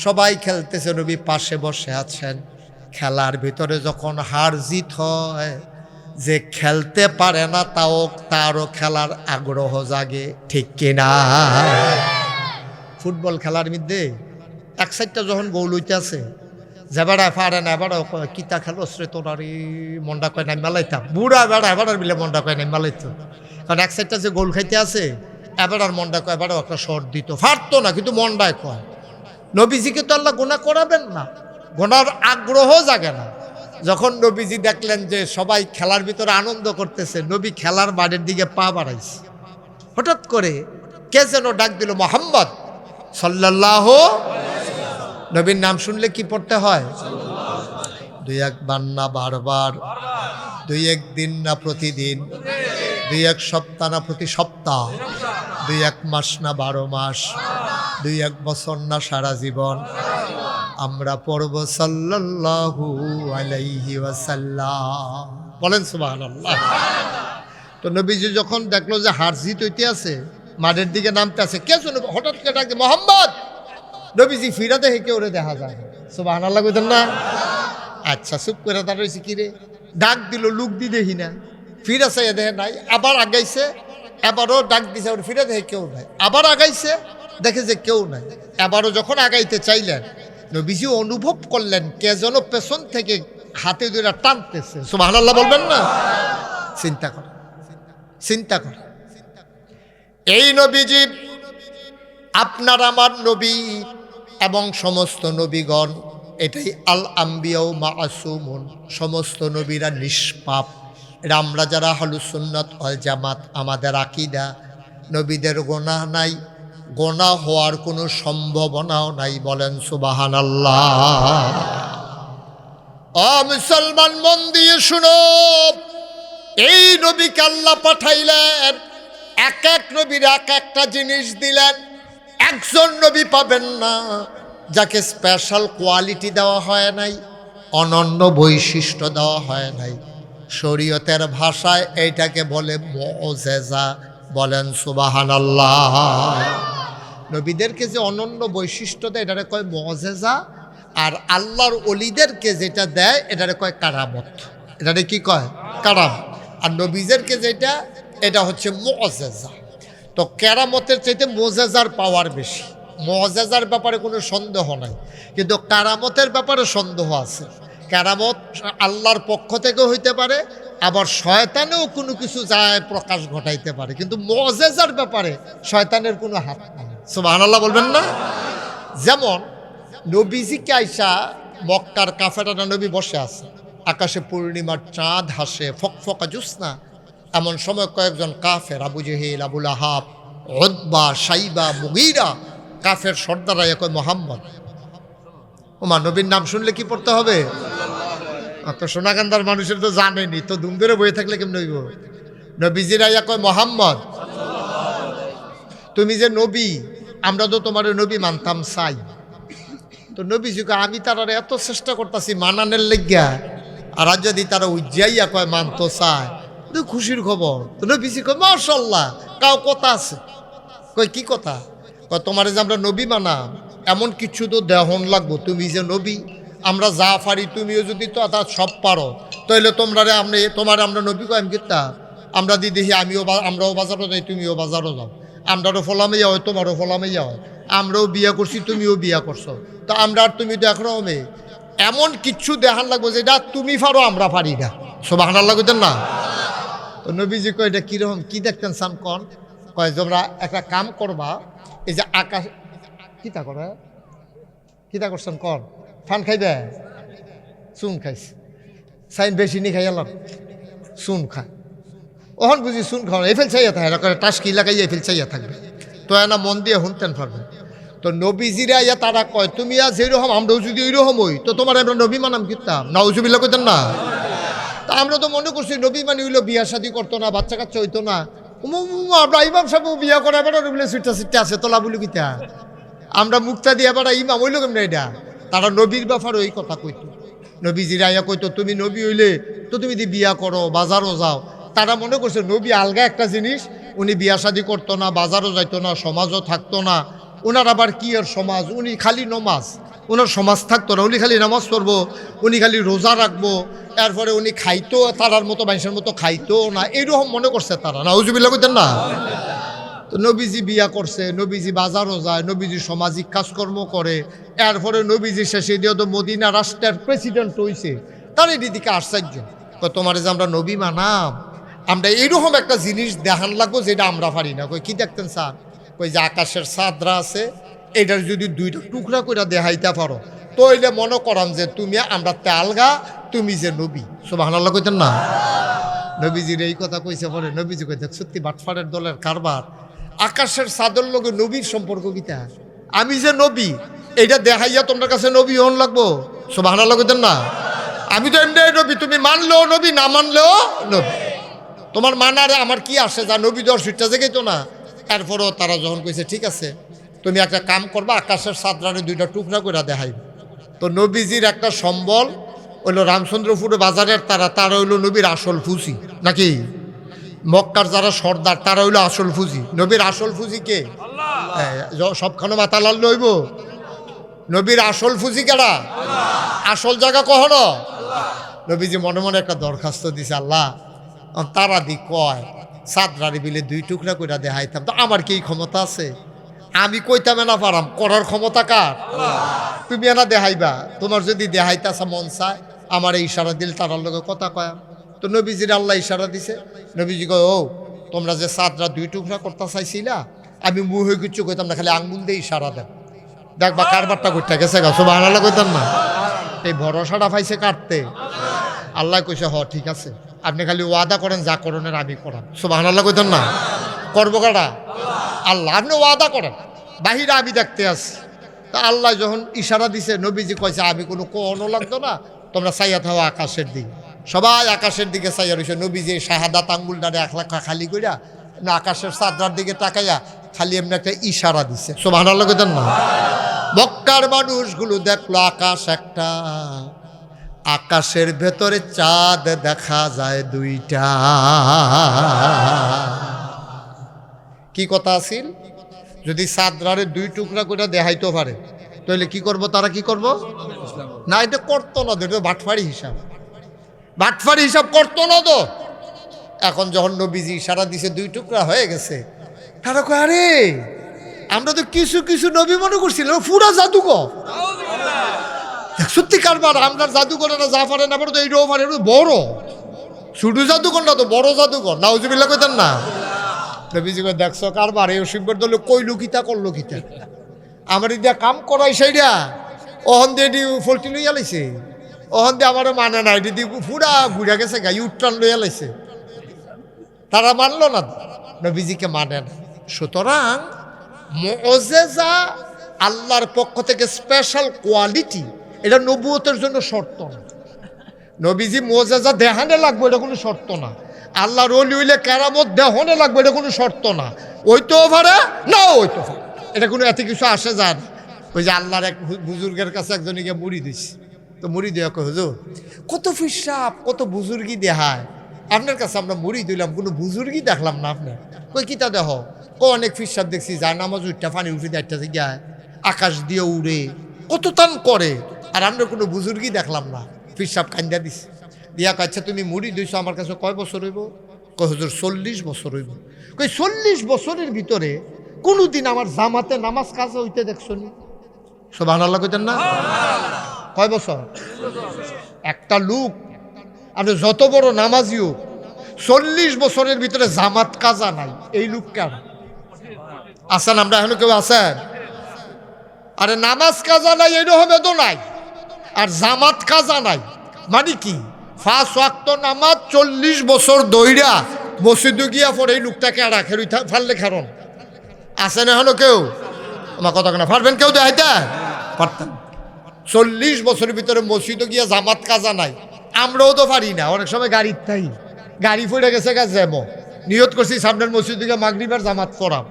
সবাই খেলতেছে, নবী পাশে বসে আছেন। খেলার ভিতরে যখন হার জিত হয়, যে খেলতে পারে না তারও খেলার আগ্রহ জাগে, ঠিক কিনা? ফুটবল খেলার মধ্যে এক সাইডটা যখন গোল হইতে আছে, যে বেড়ায় পারে না, এবারও কিতা খেলো শ্রে তোরারি মনটা কয় নাই মেলাইতাম, বুড়া বেড়া এবার মিলে মনটা কয় নাই মেলাইতো। কারণ এক সাইডটা যে গোল খাইতে আছে, এবার আর মনটা কয়, এবারও একটা শর্ট দিত, ফাটতো না, কিন্তু মনটায় কয়। নবীজিকে তো আল্লাহ গুনাহ করাবেন না, গোনার আগ্রহ জাগে না। যখন নবীজি দেখলেন যে সবাই খেলার ভিতরে আনন্দ করতেছে, নবী খেলার মাঠের দিকে পা বাড়াইছে। হঠাৎ করে কে যেন ডাক দিল, মুহাম্মদ সাল্লাল্লাহু। নবীর নাম শুনলে কি পড়তে হয়? দুই একবার না বারবার, দুই এক দিন না প্রতিদিন, দুই এক সপ্তাহ না প্রতি সপ্তাহ, দুই এক মাস না 12 মাস, দুই এক বছর না সারা জীবন আমরা পড়ব সাল্লাল্লাহু আলাইহি ওয়াসাল্লাম। বলেন সুবহানাল্লাহ। তো নবীজি যখন দেখলো যে হার জিত হইতে আছে, মাঠের দিকে নামতে আছে, কে শুনে হঠাৎ করে ডাক দিয়ে মুহাম্মদ। নবীজি ফিরা দেখে কেউ রে দেখা যায়, সুবহানাল্লাহ কইতেন না? আচ্ছা, চুপ করে দাঁড়াইছে, কি রে ডাক দিল, লুক দি দেখি না, ফিরা চাইয়া দেখে নাই, আবার আগাইছে, এবারও ডাক দিছে, ফিরা দেখে কেউ নাই, আবার আগাইছে, দেখে যে কেউ নাই। এবারও যখন আগাইতে চাইলেন, নবীজি অনুভব করলেন কে যেন পেছন থেকে হাতে দুইটা টানতেছে। সুবহানাল্লাহ বলবেন না? চিন্তা কর, চিন্তা কর। এই নবীজি আপনার আমার নবী এবং সমস্ত নবীগণ, এটাই আল আম্বিয়া মাসুমুন, সমস্ত নবীরা নিষ্পাপ। এটা আমরা যারা আহলুস সুন্নাত ওয়াল জামাত, আমাদের আকীদা, নবীদের গুনাহ নাই, গোনা হওয়ার কোনো সম্ভাবনাও নাই। বলেন সুবহানাল্লাহ। ও মুসলমান, মন দিয়ে শুনো, এই নবীকে আল্লাহ পাঠাইলেন, এক এক নবীর এক একটা জিনিস দিলেন। একজন নবী পাবেন না যাকে স্পেশাল কোয়ালিটি দেওয়া হয় নাই, অনন্য বৈশিষ্ট্য দেওয়া হয় নাই। শরীয়তের ভাষায় এইটাকে বলে মুআজিজা। বলেন সুবহানাল্লাহ। নবীদেরকে যে অনন্য বৈশিষ্ট্য দেয় এটারে কয় মুআজিজা, আর আল্লাহর ওলিদেরকে যেটা দেয় এটারে কয় কারামত। এটারে কি কয়? কারামত। আর নবীদেরকে যেটা, এটা হচ্ছে মুআজিজা। তো কেরামতের চাইতে মুআজিজার পাওয়ার বেশি। মুআজিজার ব্যাপারে কোনো সন্দেহ নাই, কিন্তু কারামতের ব্যাপারে সন্দেহ আছে। কারামত আল্লাহর পক্ষ থেকে হইতে পারে, আবার শয়তানেও কোনো কিছু যায় প্রকাশ ঘটাইতে পারে, কিন্তু মুআজিজার ব্যাপারে শয়তানের কোনো হাত নাই। সুবহানাল্লাহ বলবেন না? যেমন নবীজিকে আইসা মক্কার কাফেররা, নবী বসে আছে, আকাশে পূর্ণিমার চাঁদ হাসে, ফকফকা জ্যোৎস্না। এমন সময় কয়েকজন কাফের, আবু জেহেল, আবুল আহাব, উতবা, সাইবা, মুগীরা, কাফের সর্দাররা কয় মুহাম্মদ। ওমা, নবীর নাম শুনলে কি পড়তে হবে? তো সোনাকান্দার মানুষের তো জানেনি, তো দুম ধরে বয়ে থাকলে কেমন হইব? নবীজিরা কয় মুহাম্মদ, তুমি যে নবী, আমরা তো তোমার নবী মানতাম চাই। তো নবীজি কয়, আমি তারা এত চেষ্টা করতেছি মানানের লেগিয়া, আর যদি তারা উজ্জাইয়া কয় মানতো চায়, তো খুশির খবর। তো নবীজি কয় মাশাআল্লাহ, কাও কথা আছে। কয় কি কথা? কয় তোমারে যে আমরা নবী মানাম, এমন কিছু তো দেহন লাগবো, তুমি যে নবী, আমরা যা পারি তুমিও যদি তো তা সব পারো, তাহলে তোমার আমরা নবী কয় আমি কিতা, আমরা দি দেখি আমরাও বাজারও যাই, তুমিও বাজারও যাও, আমরাও ফলামেইয়া হয়, তোমারও ফলামেইয়া হয়, আমরাও বিয়া করছি, তুমিও বিয়া করছো, তো আমরা আর তুমি তো একরকম। এমন কিছু দেখান লাগবো যেটা তুমি পারো আমরা পারি না। সুবহানাল্লাহ কইতেন না? তো নবীজি কয়, এটা কিরকম, কি দেখতেন সান কন? কয় তোমরা একটা কাম করবা, এই যে আকাশ কিতা করে, কিতা করছেন কন? ফান খাইবে? চুন খাইছে, সাইন বেশি নি খাইলাম, চুন খায়। ওহন বুঝি চুন খাওয়া এফেল চাইয়া থাকে, এরা করে টাসকি লাগাইয়া এফেল চাইয়া থাকবে। তো এনা মন দিয়ে শুনতেন পারবেন। তো নবীজিরা ইয়া তারা কয় তুমি আর যেরকম আমরাও যদি ওইরকম হই তো তোমার আমরা নবী মানাম কিতাম নাউজুবিল্লাহ কইতেন না। তা আমরা তো মনে করছি নবী মানে হইলো বিয়া শাদী করতো না, বাচ্চা কাচ্চা হইতো না। আমরা ইমাম সাহেব বিয়া করে বেড়া বলে সুইটা সিটটা আছে তোলা বলি কিতা আমরা মুক্তা দিয়ে বেড়া ইমাম হইল কেমন এটা। তারা নবীর ব্যাপারে ওই কথা কইতো। নবীজিরা ইয়া কইতো তুমি নবী হইলে তো তুমি যদি বিয়া করো বাজারও যাও। তারা মনে করছে নবী আলগা একটা জিনিস, উনি বিয়া শাদী করতো না, বাজারও যাইতো না, সমাজও থাকতো না। ওনার আবার কি আর সমাজ, উনি খালি নমাজ, ওনার সমাজ থাকতো না, উনি খালি নামাজ পড়বো, উনি খালি রোজা রাখবো, এরপরে উনি খাইতো তারার মতো মানুষের মতো খাইতো না, এইরকম মনে করছে তারা। নাউজুবিল্লাহ কইতেন না। তো নবীজি বিয়া করছে, নবীজি বাজারও যায়, নবীজি সামাজিক কাজকর্ম করে, এরপরে নবীজি শেষে দিয়ে তো মদিনা রাষ্ট্রের প্রেসিডেন্ট হয়েছে। তার এদিকে আশ্চর্য তোমার যে আমরা নবী মানাম, আমরা এইরকম একটা জিনিস দেখান লাগবো যেটা আমরা পারি না। কই কি দেখতেন স্যার? কই যে আকাশের চাঁদরা আছে, এটার যদি দুইটা টুকরা করে দেখাইতে পারো তো এলে মনে করাম যে তুমি আমরা আলগা, তুমি যে নবী। সুবহানাল্লাহ কইতেন না। নবীজির এই কথা কইছে পরে নবীজি কইতে সত্যি বাটফারের দলের কারবার। আকাশের চাঁদের লগে নবীর সম্পর্ক কিতা? আমি যে নবী এইটা দেখাইয়া তোমার কাছে নবী হন লাগবো? সুবহানাল্লাহ কইতেন না। আমি তো এমনি নবী, তুমি মানলেও নবী, না মানলেও নবী। তোমার মানারে আমার কি আসে, যা নবী দর সুইটটা জেগেতো না। এরপরও তারা যখন কইছে ঠিক আছে তুমি একটা কাম করবা, আকাশের চাঁদরানে দুইটা টুকরা করে দেখাই। তো নবীজির একটা সম্বল হইল রামচন্দ্রপুর বাজারের তারা হইল নবীর আসল ফুজি নাকি? মক্কার যারা সর্দার তারা হইল আসল ফুজি। নবীর আসল ফুজি কে? সবখানে মাথা লাল লইব। নবীর আসল ফুজি কেডা? আসল জায়গা কখনো নবীজি মনে মনে একটা দরখাস্ত দিছে, আল্লাহ তারা দি কয় চাঁদরানি বিলে দুই টুকরা করে দেখাইতাম, তো আমার কি ক্ষমতা আছে? আমি কইতাম না পারাম, করার ক্ষমতা কার? তুমি এনা দেখাইবা। তোমার যদি দেখাইতাছা মন চায় আমার এই ইশারা দিল তারার লগে কথা কয়াম। তো নবীজির আল্লাহ ইশারা দিছে। নবীজি কয় ও তোমরা যে চাঁদরা দুই টুকরা করতে চাইছিলা, আমি মুখ হয়ে কিচ্ছু কইতাম না, খালি আঙ্গুল দিয়ে ইশারা দেন, দেখবা কারবারটা করতে গেছে গা। সুবহানাল্লাহ কইতাম না। এই ভরসাটা পাইছে কাটতে। আল্লাহ কইছে হ ঠিক আছে, আপনি খালি ওয়াদা করেন যা করণের আমি করাম। সুবহানাল্লাহ কইতেন না। করবো কারা? আল্লাহ। আপনি ওয়াদা করেন, বাহিরে আমি দেখতে আসি। তা আল্লাহ যখন ইশারা দিছে নবীজি কইছে আমি কোনো কোনও লাগতো না, তোমরা চাইয়া থাও আকাশের দিকে। সবাই আকাশের দিকে চাইয়া রয়েছে। নবীজি শাহাদাত আঙ্গুলটারে 1 লাখ খালি কইরা আকাশের চাঁদরার দিকে তাকাইয়া খালি এমনি একটা ইশারা দিছে। সুবহানাল্লাহ কইতেন না। মক্কার মানুষগুলো দেখলো আকাশ একটা, আকাশের ভেতরে চাঁদ দেখা যায় দুইটা। কি কথা আছিল? যদি চাঁদরারে দুই টুকরা করে দেখাইতে পারে তাহলে কি করব? তারা কি করব না, এটা করতো না, এটা বাটফারি হিসাব, বাটফারি হিসাব করতো না তো। এখন যখন নবীজি ইশারা দিছে দুই টুকরা হয়ে গেছে, তারা কয় আরে আমরা তো কিছু কিছু নবী মনে করছিলাম পুরা জাদুঘর। সত্যি কারবার আমরা জাদুঘরে না যা পারে না পারে তো এইটাও পারে, বড় শুধু জাদুঘর না তো বড় জাদুঘর। নাউজুবিল্লাহ কইতেন না। নবীজি কয় দেখছো কারবার এই অসিব্বর দলে কইলো কিতা করলো কিতা, আমার দিয়া কাম করাই সেইটা অহন দিয়ে ফলটি লইয়া লাইছে, অহন দিয়ে আমারও মানে না, এটি পুরা ঘুরা গেছে গাই উত্রাণ লইয়া লাইছে। তারা মানলো না, নবীজিকে মানে না। সুতরাং মুআজিজা আল্লাহর পক্ষ থেকে স্পেশাল কোয়ালিটি, এটা নবুয়তের জন্য শর্ত না। নবীজি মুআজিজা দেখানে লাগবে এটা কোনো শর্ত না। আল্লাহর ওলি হইলে কেরামত দেহনে লাগবে এটা কোনো শর্ত না। ওইতেও পারে না ওইতেও পারে, এটা কোনো এত কিছু আসে যায় না। ওই যে আল্লাহর এক বুজুর্গের কাছে একজনকে মুড়ি দিচ্ছে, তো মুড়ি দেওয়া কয় হুজুর কত ফিসাব কত বুজুর্গি দেখায়, আপনার কাছে আমরা মুড়ি দিলাম কোনো বুজুর্গি দেখলাম না। আপনার কই কিতা দেহ? অনেক ফিসাব দেখছি যার নামাজ উঠটা পানি উঠে দেয়, একটা জায়গায় আকাশ দিয়ে উড়ে কত তান করে, আর আমরা কোনো বুজুর্গি দেখলাম না। ফিসাব কান্দা দিছে দিয়া কাছে তুমি মুড়ি দিয়েছো আমার কাছে কয় বছর হইব? কয় হুজুর 40 বছর হইব। কই 40 বছরের ভিতরে কোনোদিন আমার জামাতে নামাজ কাজে হইতে দেখছো নি? সুবহানাল্লাহ কইতেন না। কয় বছর? একটা লোক আপনি যত বড় নামাজি হোক 40 বছরের ভিতরে জামাত কাজা নাই, এই লোক কেন আছেন? আমরা এখনো কেউ আছেন? আরে নামাজ কাজা নাই এরকম তো নাই, আর জামাত কাজা নাই মানে কি? 5 ওয়াক্ত নামাজ 40 বছর দইরা মসজিদে গিয়া পরে এই লোকটাকে আর রাখে ফাললে কারণ আছে না হলো কেউ আমার কথা কেনা পারবেন কেউ দেখাইতে পারতাম 40 বছরের ভিতরে মসজিদে গিয়া জামাত কাজা নাই আমরাও তো পারি না অনেক সময় গাড়ির তাই গাড়ি পড়ে গেছে গা জ্যামো নিয়ত করছি সামনের মসজিদ দিকে মাগরিবের জামাত পড়াম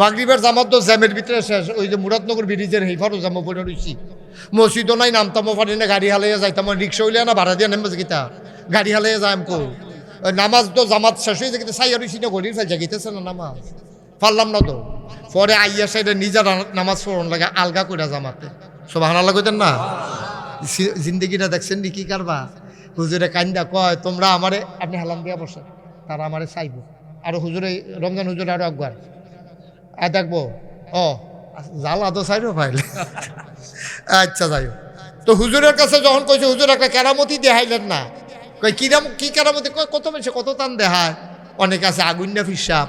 মাগরিবের জামাত তো জ্যামের ভিতরে শেষ ওই যে মুরাদনগর ব্রিজের হেফারও জামো পড়ে রয়েছি মসজিদও নাই নামতামও পারি না গাড়ি হালাইয়া যাইতাম রিক্সা হইলে না ভাড়া দিয়ে নেমে গীতা গাড়ি হালাইয়া যাইম কো নামাজ তো জামাত শেষ হয়ে যায় সাইয়া রয়েছি না ঘড়ির ফেল জাগিতেছে না নামাজ পারলাম না তো পরে আইয়া সাইডে নিজের নামাজ পড়ন লাগে আলগা করে জামাতে সব হানা লাগতেন না জিন্দগিটা দেখছেন নি কি কারবা হুজুরে কান্দা কয় তোমরা আমারে আপনি হালাম দিয়া বসে তারা আমারে চাইব আর হুজুরে রমজান হুজুরে আরো একবার দেখবো ও জ্বালা তো চাইব পাইলে আচ্ছা যাই তো হুজুরের কাছে যখন কইছে হুজুর একটা কেরামতি দেখাইলেন না কই কি কেরামতি কয় কত বেশি কত টান দেখায় অনেকে আছে আগুন্যা ফিসাব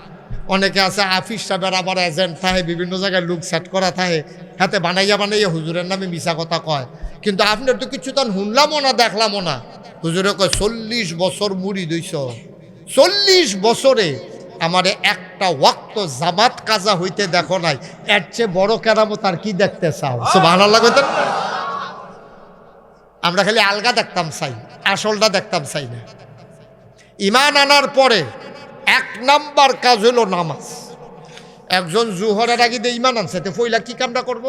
অনেকে আছে আফিস সাহেবের আবার এজেন্ট থাকে বিভিন্ন জায়গায় লোক সেট করা থাকে হাতে বানাইয়া হুজুরের নামে মিশা কথা কয় কিন্তু আপনার তো কিছু তখন শুনলামও না দেখলামও না হুজুরে কয় 40 বছর মুড়ি দইছ 40 বছরে আমার একটা ওয়াক্ত জামাত কাজা হইতে দেখো নাই এর চেয়ে বড় কেরামত আর কি দেখতে চাও সুবহানাল্লাহ কইতেন না আমরা খালি আলগা দেখতাম চাই আসলটা দেখতাম চাই না ঈমান আনার পরে 1 নাম্বার কাজ হলো নামাজ একজন জোহরের আগে দিয়ে ঈমান আনছে তো পয়লা কি কামটা করব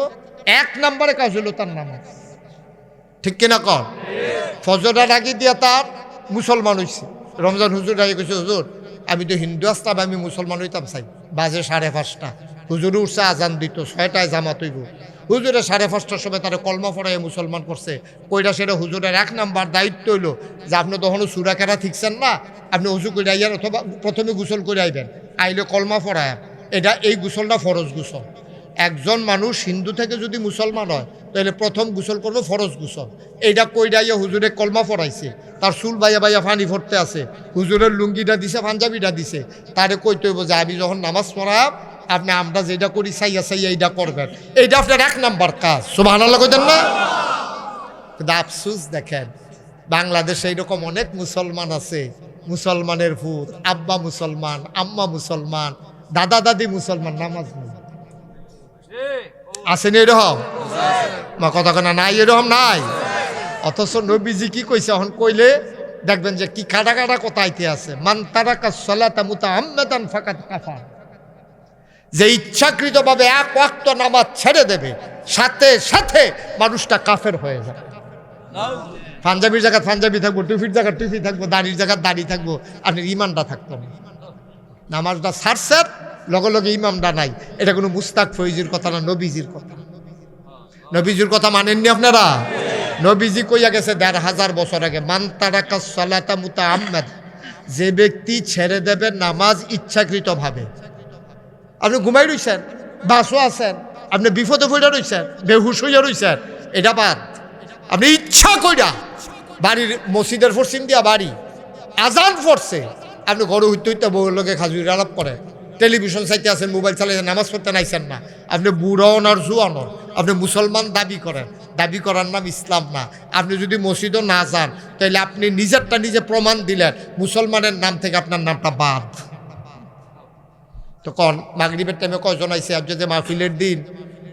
1 নাম্বারে কাজ হলো তার নামাজ ঠিক কিনা কর ফজরের আগে দিয়া তার মুসলমান হইছে রমজান হুজুর আগে কইছে হুজুর আমি তো হিন্দু আসতাম আমি মুসলমান হইতাম চাই বাজে 5:30 হুজুরে উঠছে আজান দিত 6টায় জামাত হইব হুজুরে 5:30টার সময় তারা কলমা পড়াইয়া মুসলমান করছে কইরা সেটা হুজুরের 1 নাম্বার দায়িত্ব হইল যে আপনি তখনও সুরা কেরা ঠিকছেন না আপনি উজু করে আইয়ার অথবা প্রথমে গোসল করে আইবেন আইলে কলমা পড়ায় এই গোসলটা ফরজ গোসল একজন মানুষ হিন্দু থেকে যদি মুসলমান হয় তাহলে প্রথম গোসল করবো ফরজ গোসল এইটা কইরাইয়া হুজুরে কলমা পড়াইছে তার চুল বাইয়া পানি ভরতে আছে হুজুরের লুঙ্গিটা দিছে পাঞ্জাবিটা দিছে তারে কইতে হইব যে আমি যখন নামাজ পড়াব আপনি আমরা যেটা করি চাইয়া এইটা করবেন এইটা আপনার 1 নাম্বার কাজ সুবহানাল্লাহ কইতেন না কিন্তু আফসোস দেখেন বাংলাদেশে এইরকম অনেক মুসলমান আছে মুসলমানের ভূত আব্বা মুসলমান আম্মা মুসলমান দাদা দাদি মুসলমান নামাজ নেই আসেনি এরকম মা কথা কেনা নাই এরকম নাই অথচ নবীজি কি কইছে এখন কইলে দেখবেন যে কি কাটা কাটা কথাইতে আছে মান তারাকা সালাতা মুতাআম্মাদান ফাকাত কাফার যে ইচ্ছাকৃতভাবে 1 ওয়াক্ত নামাজ ছেড়ে দেবে সাথে সাথে মানুষটা কাফের হয়ে যাবে পাঞ্জাবির জায়গা পাঞ্জাবি থাকবো টুপির জায়গা টুপি থাকবো দাড়ির জায়গা দাড়ি থাকবো আর ইমানটা থাকতো না নামাজটা ছাড়ছেন লগে লগে ইমামটা নাই এটা কোনো মুস্তাক ফৈজির কথা না নবীজির কথা নবীজির কথা মানেননি আপনারা নবীজি কইয়া গেছে 1500 বছর আগে মান তারাকা সালাতা মুতাআম্মাদ যে ব্যক্তি ছেড়ে দেবে নামাজ ইচ্ছাকৃতভাবে আপনি ঘুমাই রইছেন বাসও আছেন আপনি বিপদে পড়ে রইছেন বেহুশ হইয়া রইছেন এটা বাদ আপনি ইচ্ছা কইরা বাড়ির মসজিদের পশ্চিম দিয়া বাড়ি আজান পড়ছে আপনি ঘরে হইতে বউর লোকে খাজুরি আলাপ করে টেলিভিশন চাইতে আছেন মোবাইল চালাইতে নামাজ পড়তে নাইছেন না আপনি বুড়াও আর জুয়ানো আপনি মুসলমান দাবি করেন দাবি করার নাম ইসলাম না আপনি যদি মসজিদও না যান তাহলে আপনি নিজেরটা নিজে প্রমাণ দিলেন মুসলমানের নাম থেকে আপনার নামটা বাদ তো কন মাগরিবের টাইমে কয়জন আইছে আর যদি মাহফিলের দিন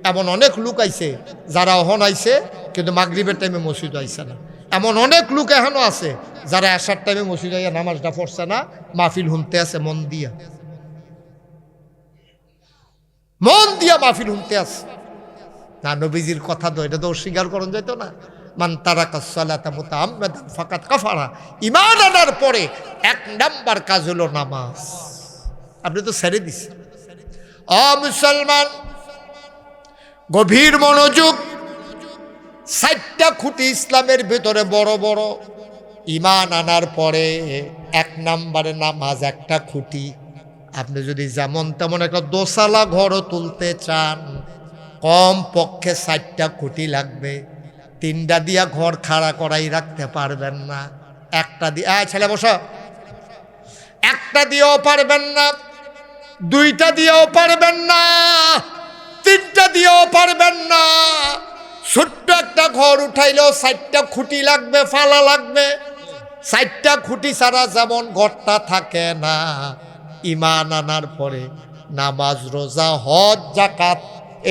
এমন অনেক লোক আইছে যারা অহন আইছে কিন্তু মাগরিবের টাইমে মসজিদ আইছে না এমন অনেক লোক এখনও আছে যারা আসার টাইমে মসজিদ আইয়া নামাজটা পড়ছে না মাহফিল শুনতে আছে মন দিয়া মাহফিল শুনতে আছে না নবীজির কথা তো এটা তো অস্বীকার করন যেত না মান তারাকা সালাতা মুতাআম্মাদান ফাকাত কাফারা ঈমান আনার পরে 1 নাম্বার কাজ হলো নামাজ আপনি তো ছেড়ে দিছেন মুসলমান গভীর মনোযোগ 60টা খুঁটি ইসলামের ভিতরে বড় বড় ঈমান আনার পরে 1 নাম্বারে নামাজ একটা খুঁটি আপনি যদি যেমন তেমন একটা দোসালা ঘরও তুলতে চান কম পক্ষে 60টা খুঁটি লাগবে 3টা দিয়া ঘর খাড়া করাই রাখতে পারবেন না একটা দিয়ে ছেলে বসো একটা দিয়েও পারবেন না 2টা দিয়েও পারবেন না 3টা দিয়েও পারবেন না ছোট্ট একটা ঘর উঠাইলেও 60টা খুঁটি লাগবে ফালা লাগবে চারটা খুঁটি ছাড়া যেমন ঘরটা থাকে না, ঈমান আনার পরে নামাজ, রোজা, হজ, যাকাত,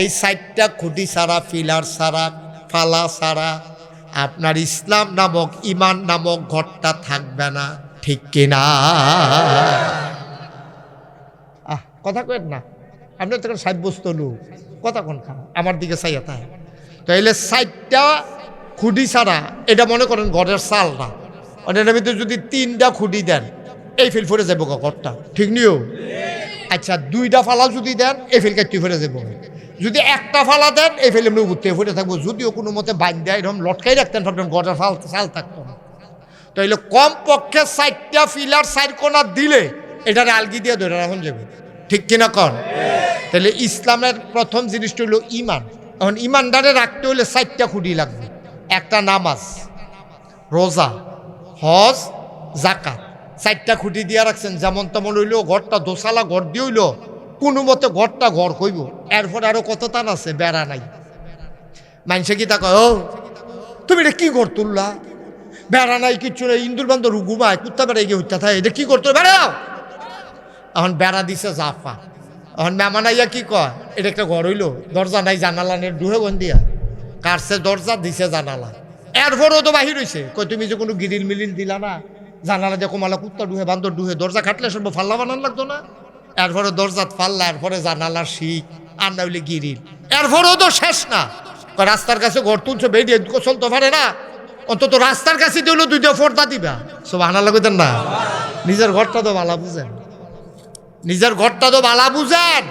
এই চারটা খুঁটি ছাড়া, পিলার ছাড়া, ফালা ছাড়া আপনার ইসলাম নামক, ঈমান নামক ঘরটা থাকবে না। ঠিক কিনা? কথা কেন না, আপনি তখন সাব্যস্ত লোক, কথা কোন খা আমার দিকে চাইয়া তাই। তাইলে চারটা খুঁটি ছাড়া, এটা মনে করেন ঘরের চাল না, এটার ভিতরে যদি 3টা খুঁটি দেন এই ফিল ফরে যাবো ঘরটা, ঠিক নিও? আচ্ছা 2টা ফালা যদি দেন এই ফিল কাটি ফেরে যাবো, যদি একটা ফালা দেন এই ফেলে এমনি ঘুরতে ফেরে থাকবো। যদিও কোনো মতে বান্ধা এরকম লটকাই রাখতেন ভাবতেন ঘরের চাল থাকতো না। তাইলে কম পক্ষে 4টা ফিলার 4 কোণা দিলে এটারে আলগি দিয়ে ধরে রাখুন যাবে, ঠিক কিনা কন? তাহলে ইসলামের প্রথম জিনিসটা হলো ঈমান। এখন ঈমানদারে রাখতে হলে 4টা খুঁটি লাগবে। একটা নামাজ, রোজা, হজ, যাকাত, 4টা খুঁটি দিয়ে রাখছেন। যেমন তেমন হইলো ঘরটা দোসালা ঘর দিয়ে হইলো কোনো মতে ঘরটা ঘর কইব। এরপর আরো কত টান আছে, বেড়া নাই। মানুষে কি তা কয়, ও তুমি এটা কি ঘর তুললা, বেড়া নাই কিচ্ছু নেই, ইন্দুর বান্দর ঘুমায়, কুত্তা বেড়া গিয়ে হইতা থাকে, এটা কি করতো, বেড়াও। এখন বেড়া দিছে জাফা। এখন মেমানাইয়া কি কয়, এটা একটা ঘর হইলো, দরজা নাই, জানালা নেই, ডুহে বন্দিয়া কাটছে দরজা, দিছে জানালা। এরপরও তো বাহির হইছে, কই তুমি যে কোনো গিরিল মিলিল দিলা না, জানালা দিয়ে কমালা, কুত্তা ডুহে, বান্দর ডুহে, দরজা খাটলে সব ফাল্লা বানান লাগতো না। এরপরে দরজাত ফাল্লা, এরপরে জানালার শিক, আর না হইলে গিরিল। এরপরেও তো শেষ না, রাস্তার কাছে ঘর তুলছে, বেরিয়ে চলতে পারে না, অন্তত রাস্তার কাছে দিলেও 2টা পর্দা দিবা। সব আনা লাগতেন না, নিজের ঘরটা তো ভালো বুঝেন, নিজের ঘরটা তো ভালো বুঝেন।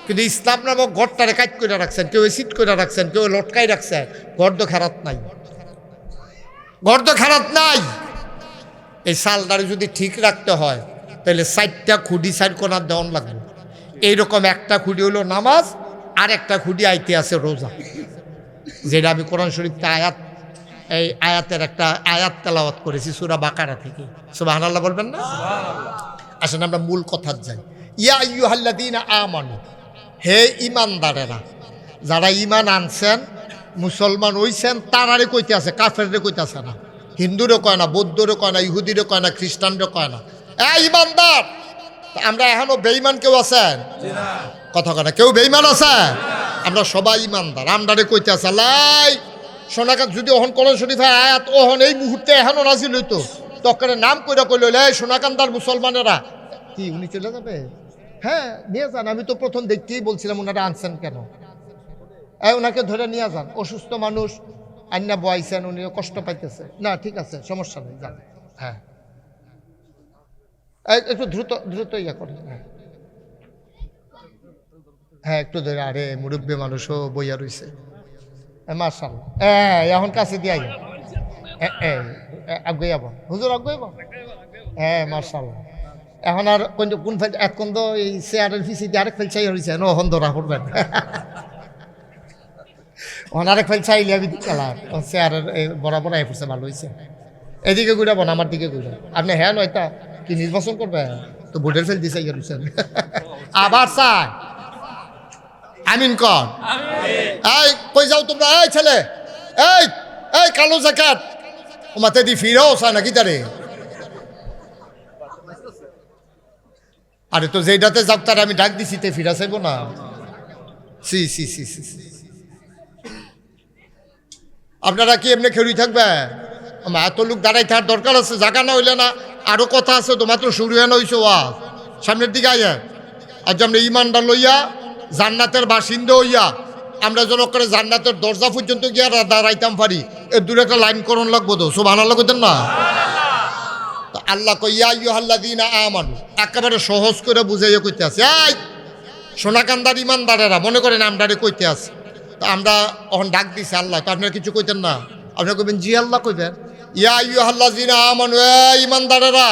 কিন্তু ইসলাম নামক ঘরটারে কাজ করে রাখছেন, কেউ সিট করে রাখছেন, কেউ লটকাই রাখছেন। ঘর তো খারাপ নাই, ঘর তো খারাপ নাই। এই সালদারে যদি ঠিক রাখতে হয় তাহলে 4টা খুঁটি 4 কোণা দেওয়ান লাগবে। এইরকম একটা খুঁটি হলো নামাজ, আর একটা খুঁটি আইতে আছে রোজা, যেটা আমি কোরআন শরীফতে এই আয়াতের একটা আয়াত তেলাওয়াত করেছি সূরা বাকারা থেকে। সুবহানাল্লাহ বলবেন না? আসেন আমরা মূল কথা যাই। ইয়া আইয়ুহাল্লাযীনা আমানু, হে ঈমানদারেরা, যারা ঈমান আনছেন, মুসলমান হইছেন, তারারে কইতে আছে, কাফেররে কইতে আছে না। হিন্দুরও কয় না, বৌদ্ধরও কয় না, ইহুদিরও কয় না, খ্রিস্টানরও কয় না। ঈমানদার, আমরা এখনো বেঈমান কেউ আছেন? কথা কয় না, কেউ বেঈমান আছে? আমরা সবাই ঈমানদার। আমরারে কইতে আছে লাই সোনাকান, যদি ওহন কোরআন শরীফে আয়াত ওহন এই মুহূর্তে এখনো নাজিল হইতো, তখন নাম কইরা কইল, এই সোনাকান্দার মুসলমানেরা, কি উনি চলে যাবে? হ্যাঁ নিয়ে যান, আমি তো প্রথম দেখতেই বলছিলাম ওনারা আনছেন কেন, ওনাকে ধরে নিয়ে যান, অসুস্থ মানুষ আন্না বয়াইছেন, উনি কষ্ট পাইতেছে না, ঠিক আছে সমস্যা নেই, যান। হ্যাঁ একটু দ্রুত দ্রুত ইয়া করেন। হ্যাঁ একটু ধরে, আরে মুরব্বী মানুষও বইয়া রয়েছে। মার্শাল্লাহ, এখন কাছে দিয়ে আগে যাব, হুজুর আগে যাব। হ্যাঁ মার্শাল্লাহ, এখন আর কোন ফেল, এখন তো এই চেয়ারের পিছিয়ে আরেক ফেল চাই হয়েছে, এখন ধরা পড়বেন। ওখানে আরেক ফেল চাইলে আমি দিচ্ছিলাম, চেয়ারের বরাবর আই পড়ছে, ভালো হয়েছে। এদিকে ঘুরাবো না, আমার দিকে ঘুরে আপনি। হ্যাঁ নয়টা কি নির্বাচন করবেন তো ভোটের ফেল দিছে রয়েছেন, আবার চাই আমিন কর। এই কই যাও তোমরা, এই ছেলে, এই এই কালো জ্যাকেট, ও মাথায় দি ফিরেও চায় নাকি তারে? আরে তো যেটাতে যাক তার আমি ডাক দিছি, তে ফিরা চাইব না? সি সি সি সি, আপনারা কি এমনি খেলুই থাকবে? এত লোক দাঁড়াই থাকার দরকার আছে, জায়গা না হইলে না। আরো কথা আছে তো, মাত্র শুরু হেন হইছে ওয়াজ, সামনের দিকে আইয়া। আজ আমরা ঈমানদার লইয়া জান্নাতের বাসিন্দা হইয়া আমরা যেন করে জান্নাতের দরজা পর্যন্ত গিয়া দাঁড়াইতাম পারি, এর দূরে একটা লাইন করণ লাগবো তো। সুবহানাল্লাহ কইতেন না? আল্লাহ কই ইয়া আইয়ুহাল্লাযীনা আমানু, একেবারে সহজ করে বুঝাইয়া কইতে আছে। এই সোনাকান্দার ঈমানদারেরা, মনে করেন আমরারে কইতে আছে, তো আমরা এখন ডাক দিছি আল্লাহ, তো আপনারা কিছু কইতেন না, আপনারা কইবেন জি আল্লাহ কইবেন। ইয়া আইয়ুহাল্লাযীনা আমানু, এই ঈমানদারেরা,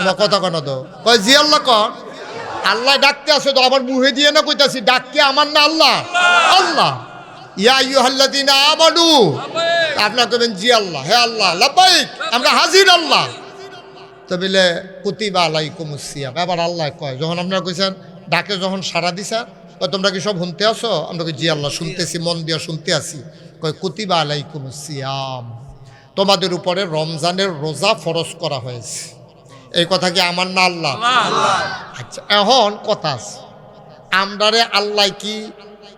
আমার কথা কেন তো কয় জি আল্লাহ কর। আল্লাহ ডাকতে আছে তো, আবার মুহে দিয়ে না কইতাছি, ডাককে আমার না আল্লাহ, আল্লাহ। ইয়া আইয়ুহাল্লাযীনা আমানু, আপনারা কইবেন জি আল্লাহ, হে আল্লাহ, লাব্বাইক, আমরা হাজির আল্লাহ। তো বলে কুতিবা আলাইকুমুস সিয়াম, এবার আল্লাহ কয়, যখন আপনারা কইছেন ডাকে, যখন সাড়া দিছেন, তোমরা কি সব শুনতে আসো? আমরা কই জি আল্লাহ শুনতেছি, মন দিয়ে শুনতে আসি। কয় কুতিবা আলাইকুমুস সিয়াম, তোমাদের উপরে রমজানের রোজা ফরজ করা হয়েছে। এই কথা কি আমার না আল্লাহ? আচ্ছা, এখন কথা আছে, আমরারে আল্লাহ কি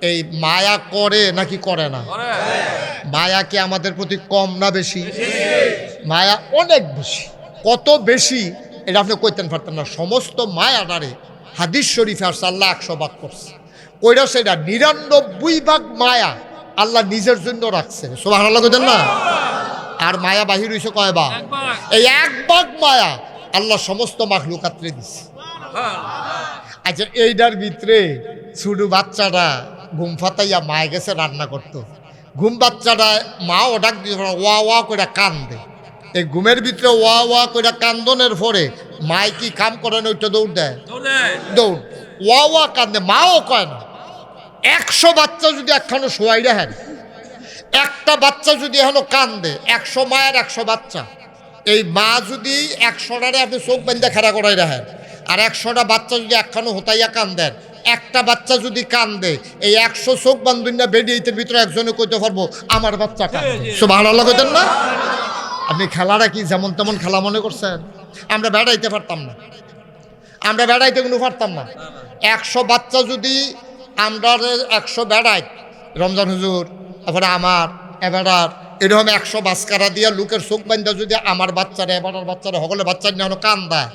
এই মায়া করে নাকি করে না? মায়া কি আমাদের প্রতি কম না বেশি? মায়া অনেক বেশি। কত বেশি এটা আপনি কইতেন পারতেন না। সমস্ত মায়াটারে হাদিস শরীফে আসছে আল্লাহ 100 ভাগ করছে। কইরা সেটা 99 ভাগ মায়া আল্লাহ নিজের জন্য রাখছে। সুবহানাল্লাহ কইতেন না? আর মায়া বাহির হইছে কয় ভাগ? এই 1 ভাগ মায়া আল্লাহ সমস্ত মাখলুকাতরে দিছে। আচ্ছা, এইটার ভিতরে ছোট বাচ্চাটা ঘুম ফাতাইয়া মায়ে গেছে রান্না করতো। ঘুম বাচ্চাটা মাও ডাক দিয়ে ওয়া ওয়া করে কান্দে। এই ঘুমের ভিতরে ওয়া ওয়া করে কান্দনের পরে মায় কি কাম করে না? ওইটা দৌড় দেয়, দৌড় ওয়া ওয়া কান্দে, মাও কয় না। 100 বাচ্চা যদি একখানো শোয়াই রাখেন, একটা বাচ্চা যদি এখনো কান্দে, 100 মায়ের 100 বাচ্চা, এই মা যদি 100টারে আপনি চোখ বান্ধে খাড়া করাই রাখেন, আর 100টা বাচ্চা যদি একখানো হতাইয়া কান্দেন, একটা বাচ্চা যদি কান্দে, এই 100 চোখ বান্ধুন না বেডিয়ের ভিতরে একজনে কইতে পারবো আমার বাচ্চা কান্দে। সুবহানাল্লাহ কইতেন না? আপনি খেলাটা কি যেমন তেমন খেলা মনে করছেন? আমরা বেড়াইতে পারতাম না, আমরা বেড়াইতে কোনো পারতাম না। 100 বাচ্চা যদি আমরা 100 বেড়াই, রমজান হুজুর তারপরে আমার এবারার এরকম 100 বাস্কারা দিয়া লোকের চোখ বান্ধা যদি আমার বাচ্চারা এবারার বাচ্চারা সকলে বাচ্চার নিয়ে কান্দায়,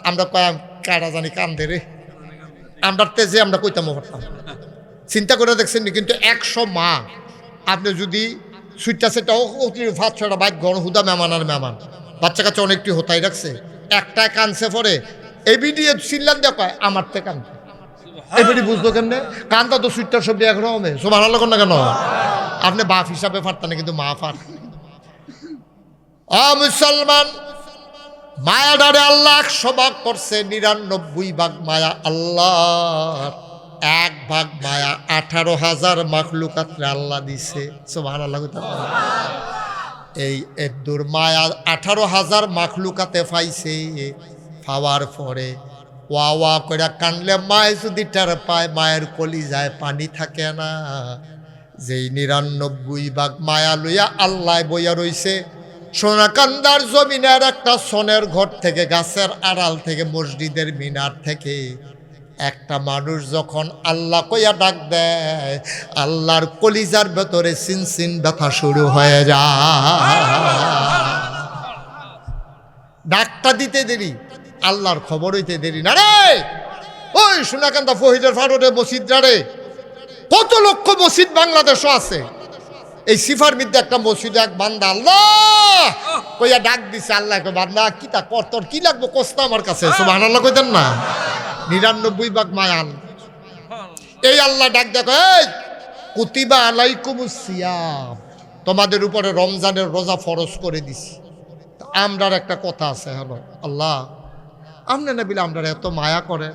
আমরা কয়াম কারা জানি কান্দে রে, আমরা তেজে আমরা কইতাম পারতাম। চিন্তা করে দেখছেন নি? কিন্তু 100 মা আপনি যদি সুইটটা সেটা অতিরিক্ত 5-6টা বাইক গণ হুদা মেহমান আর মেহমান বাচ্চা কাছে অনেকটি হতাই রাখছে, একটা কানছে পরে এই ভিডিও চিল্লান দেওয়া কয় আমার থেকে কান্দে। এবারে বুঝলো কেমনে? কান্দা তো সুইটটার সবজি এখন হবে। সুবহানাল্লাহ না কেন? আপনি বাপ হিসাবে পারতেন না, কিন্তু মা পার। মুসলমান, মায়া ডারে আল্লাহ 100 ভাগ করছে, 99 ভাগ মায়া আল্লাহ, 1 ভাগ মায়া 18,000 মাখলুকাতরে আল্লাহ দিছে। সুবহানাল্লাহ। এই এদুর মায়া 18,000 মাখলুকাতে পাইছে। পাওয়ার পরে ওয়া ওয়া করে কানলে মায় যদি টের পায়, মায়ের কলিজায় পানি থাকে না। যেই 99 ভাগ মায়া লইয়া আল্লাহ বইয়া রইছে সোনাকান্দার জমিনের একটা সোনের ঘর থেকে, গাছের আড়াল থেকে, মসজিদের মিনার থেকে একটা মানুষ যখন আল্লাহ কইয়া ডাক দেয়, আল্লাহর কলিজার ভেতরে সিনসিন ব্যথা শুরু হয়ে যায়। ডাকটা দিতে দেরি, আল্লাহর খবর হইতে দেরি না রে। ওই সোনাকান্দা ফহিদের ফাটে মসজিদ রে, কত লক্ষ মসজিদ বাংলাদেশও আছে। এই সিফার মধ্যে একটা মসজিদে এক বান্দা আল্লাহ কইয়া ডাক দিছে। আল্লাহ বান্দা কি তা কর, তোর কি লাগবো কষ্ট আমার কাছে। সুবহানাল্লাহ কইতেন না? 99 ভাগ মায়ান। এই আল্লাহ ডাক দেখো, এই কুতিবা আলাইকুমুস সিয়াম, তোমাদের উপরে রমজানের রোজা ফরজ করে দিছি। আমরার একটা কথা আছে, হলো আল্লাহ আপনি না বিলে আমরা এত মায়া করেন,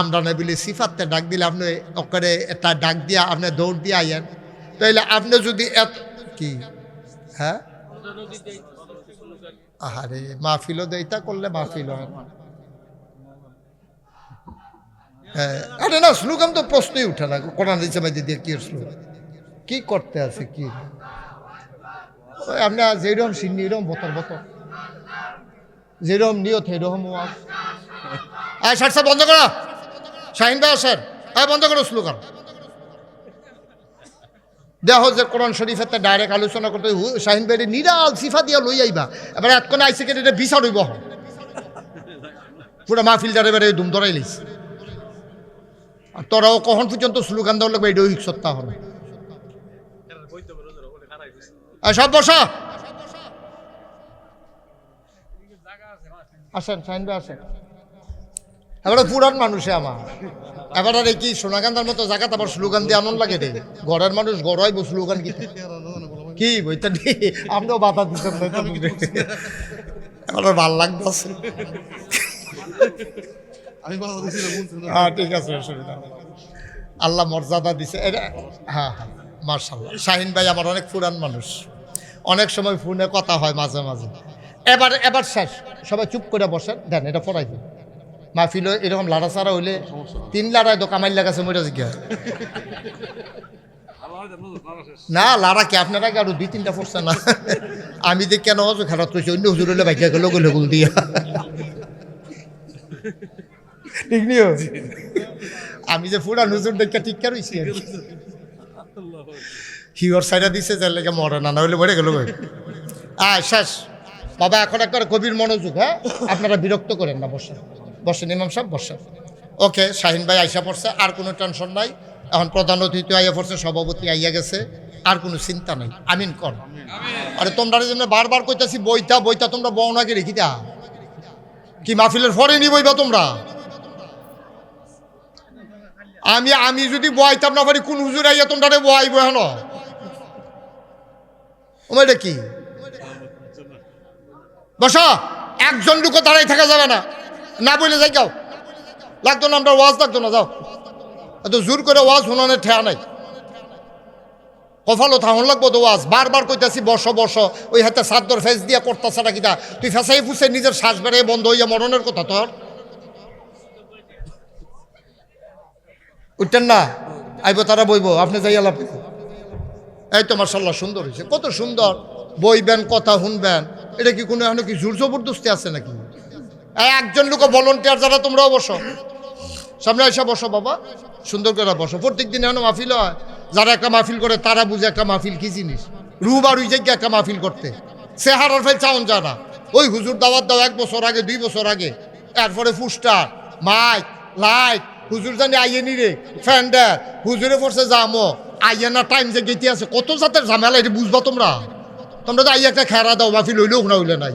আমরা না বিলে সিফাতে ডাক দিলে আপনি ওকে একটা ডাক দিয়া আপনি দৌড় দিয়ে আইয়েন, তাইলে আপনি যদি এত কি হ্যাঁ আহারে মাহফিলও দেইতা করলে মাহফিল হয় না। হ্যাঁ, আরে না স্লোগান তো প্রশ্নই উঠে না। কোরআন হিসেবে দিয়ে কি স্লোগান কি করতে আছে কি? আপনি যেরকম সিন্নি এরকম বতর বতর, যেরকম নিয়ত সেরকম সারসা বন্ধ করো। শাহিন ভাই আসেন, বন্ধ করো স্লোগান। দেখো যে কোরআন শরীফেতে ডাইরেক্ট আলোচনা করতে শাহিন ভাই নিরাল সিফা দিয়া লই আইবা, এবার এতক্ষণ আইসে কেটে এটা বিচার হইব পুরা মাহফিলটার এবারে দুম ধরাই লিস। আর তোরাও কখন পর্যন্ত স্লোগান দেওয়া লাগবে এটাও সত্তা হবে। সব বসা আসেন, শাহিন ভাই আসেন। এবারে পুরান মানুষে আমার এবার আর কি সোনাকান্দার মতো জায়গাতে আবার স্লোগান দিয়ে আনন্দ লাগে রে। ঘরের মানুষ গড়াইব স্লোগান কি বইটা আপনিও বাধা দিচ্ছেন এবার ভাল লাগতেছে। ঠিক আছে, আল্লাহ মর্যাদা দিছে। হ্যাঁ হ্যাঁ মার্শাল্লাহ। শাহিন ভাই আমার অনেক পুরান মানুষ, অনেক সময় ফোনে কথা হয় মাঝে মাঝে। এবার শেষ, সবাই চুপ করে বসেন, দেন এটা পড়াই দিন। মাহফিল এরকম লাড়াচাড়া হইলে 3 লাড়ায় তো কামাইল লাগাছে মরে জিজ্ঞা না লারা কি আপনার আগে আরো 2-3টা পড়ছে না আমি যে কেন অজু খারাপ করছি অন্য হুজুর হলে বাইকে গেল গুল দিয়া ঠিক নিও আমি যে পুরা হুজুর দেখে ঠিক রইছি হিওর সাইডা দিছে যার লেগে মরে না হইলে মরে গেল শেষ বাবা এখন একবার কবির মনোযোগ। হ্যাঁ আপনারা বিরক্ত করেন না, বসেন বসেন ইমাম সাহেব বসেন। ওকে শাহিন ভাই আইসা পড়ছে, আর কোনো টেনশন নাই। এখন প্রধান অতিথি আইয়া পড়ছে, সভাপতি আইয়া গেছে, আর কোনো চিন্তা নাই। আমিন কর। আরে তোমরা জন্য বারবার কইতাছি বইটা বইটা তোমরা বউনাকে রেখি দা কি মাহফিলের ফরে নি বইবা তোমরা। আমি যদি বইতাম না পারি কোন হুজুর আইয়া তোমরা বইব হেন ওইটা কি বসা একজন লোক দাঁড়াই থাকা যাবে না, না বলে যাই যাও লাগতো না, আমরা ওয়াজ লাগতো না, যাও এত জোর করে ওয়াজ শোনানোর ঠেয়া নাই, কফালো থাহন লাগবো তো ওয়াজ। বারবার কইতাছি বসো বসো, ওই হাতে সাদ্দর ফেস দিয়া করতেছে না কিনা, তুই ফেসাই ফুসে নিজের শ্বাস বেড়ে বন্ধ হইয়া মরণের কথা তোর উঠতেন না। আইব তারা বইব, আপনি যাই আলাপ। এই তো মাশাআল্লাহ সুন্দর হয়েছে, কত সুন্দর বইবেন কথা শুনবেন, এটা কি কোনো এখন কি জোর জবরদস্তি আছে নাকি? একজন লোক ভলেন্টিয়ার যারা তোমরাও বসো, সামনে এসে বসো বাবা, সুন্দর করে বসো। প্রত্যেক দিন এখন মাহফিল হয়, যারা একটা মাহফিল করে তারা বুঝে একটা মাহফিল কি জিনিস। রুবার ওই জায়গায় একটা মাহফিল করতে চেহারার ফেল চাউন যায় না। ওই হুজুর দাওয়াত দাও 1 বছর আগে 2 বছর আগে, এরপরে ফুস্টার মাইক লাইট, হুজুর জানি আইয়েনি রে ফ্যান্ডার, হুজুরে পড়ছে জামো আইয়ানা টাইম যে গেতে আছে, কত জাতের ঝামেলা এটা বুঝবা তোমরা। তোমরা তো আইয়া একটা খেরা দাও, মাহফিল হইলেও না হইলে নাই।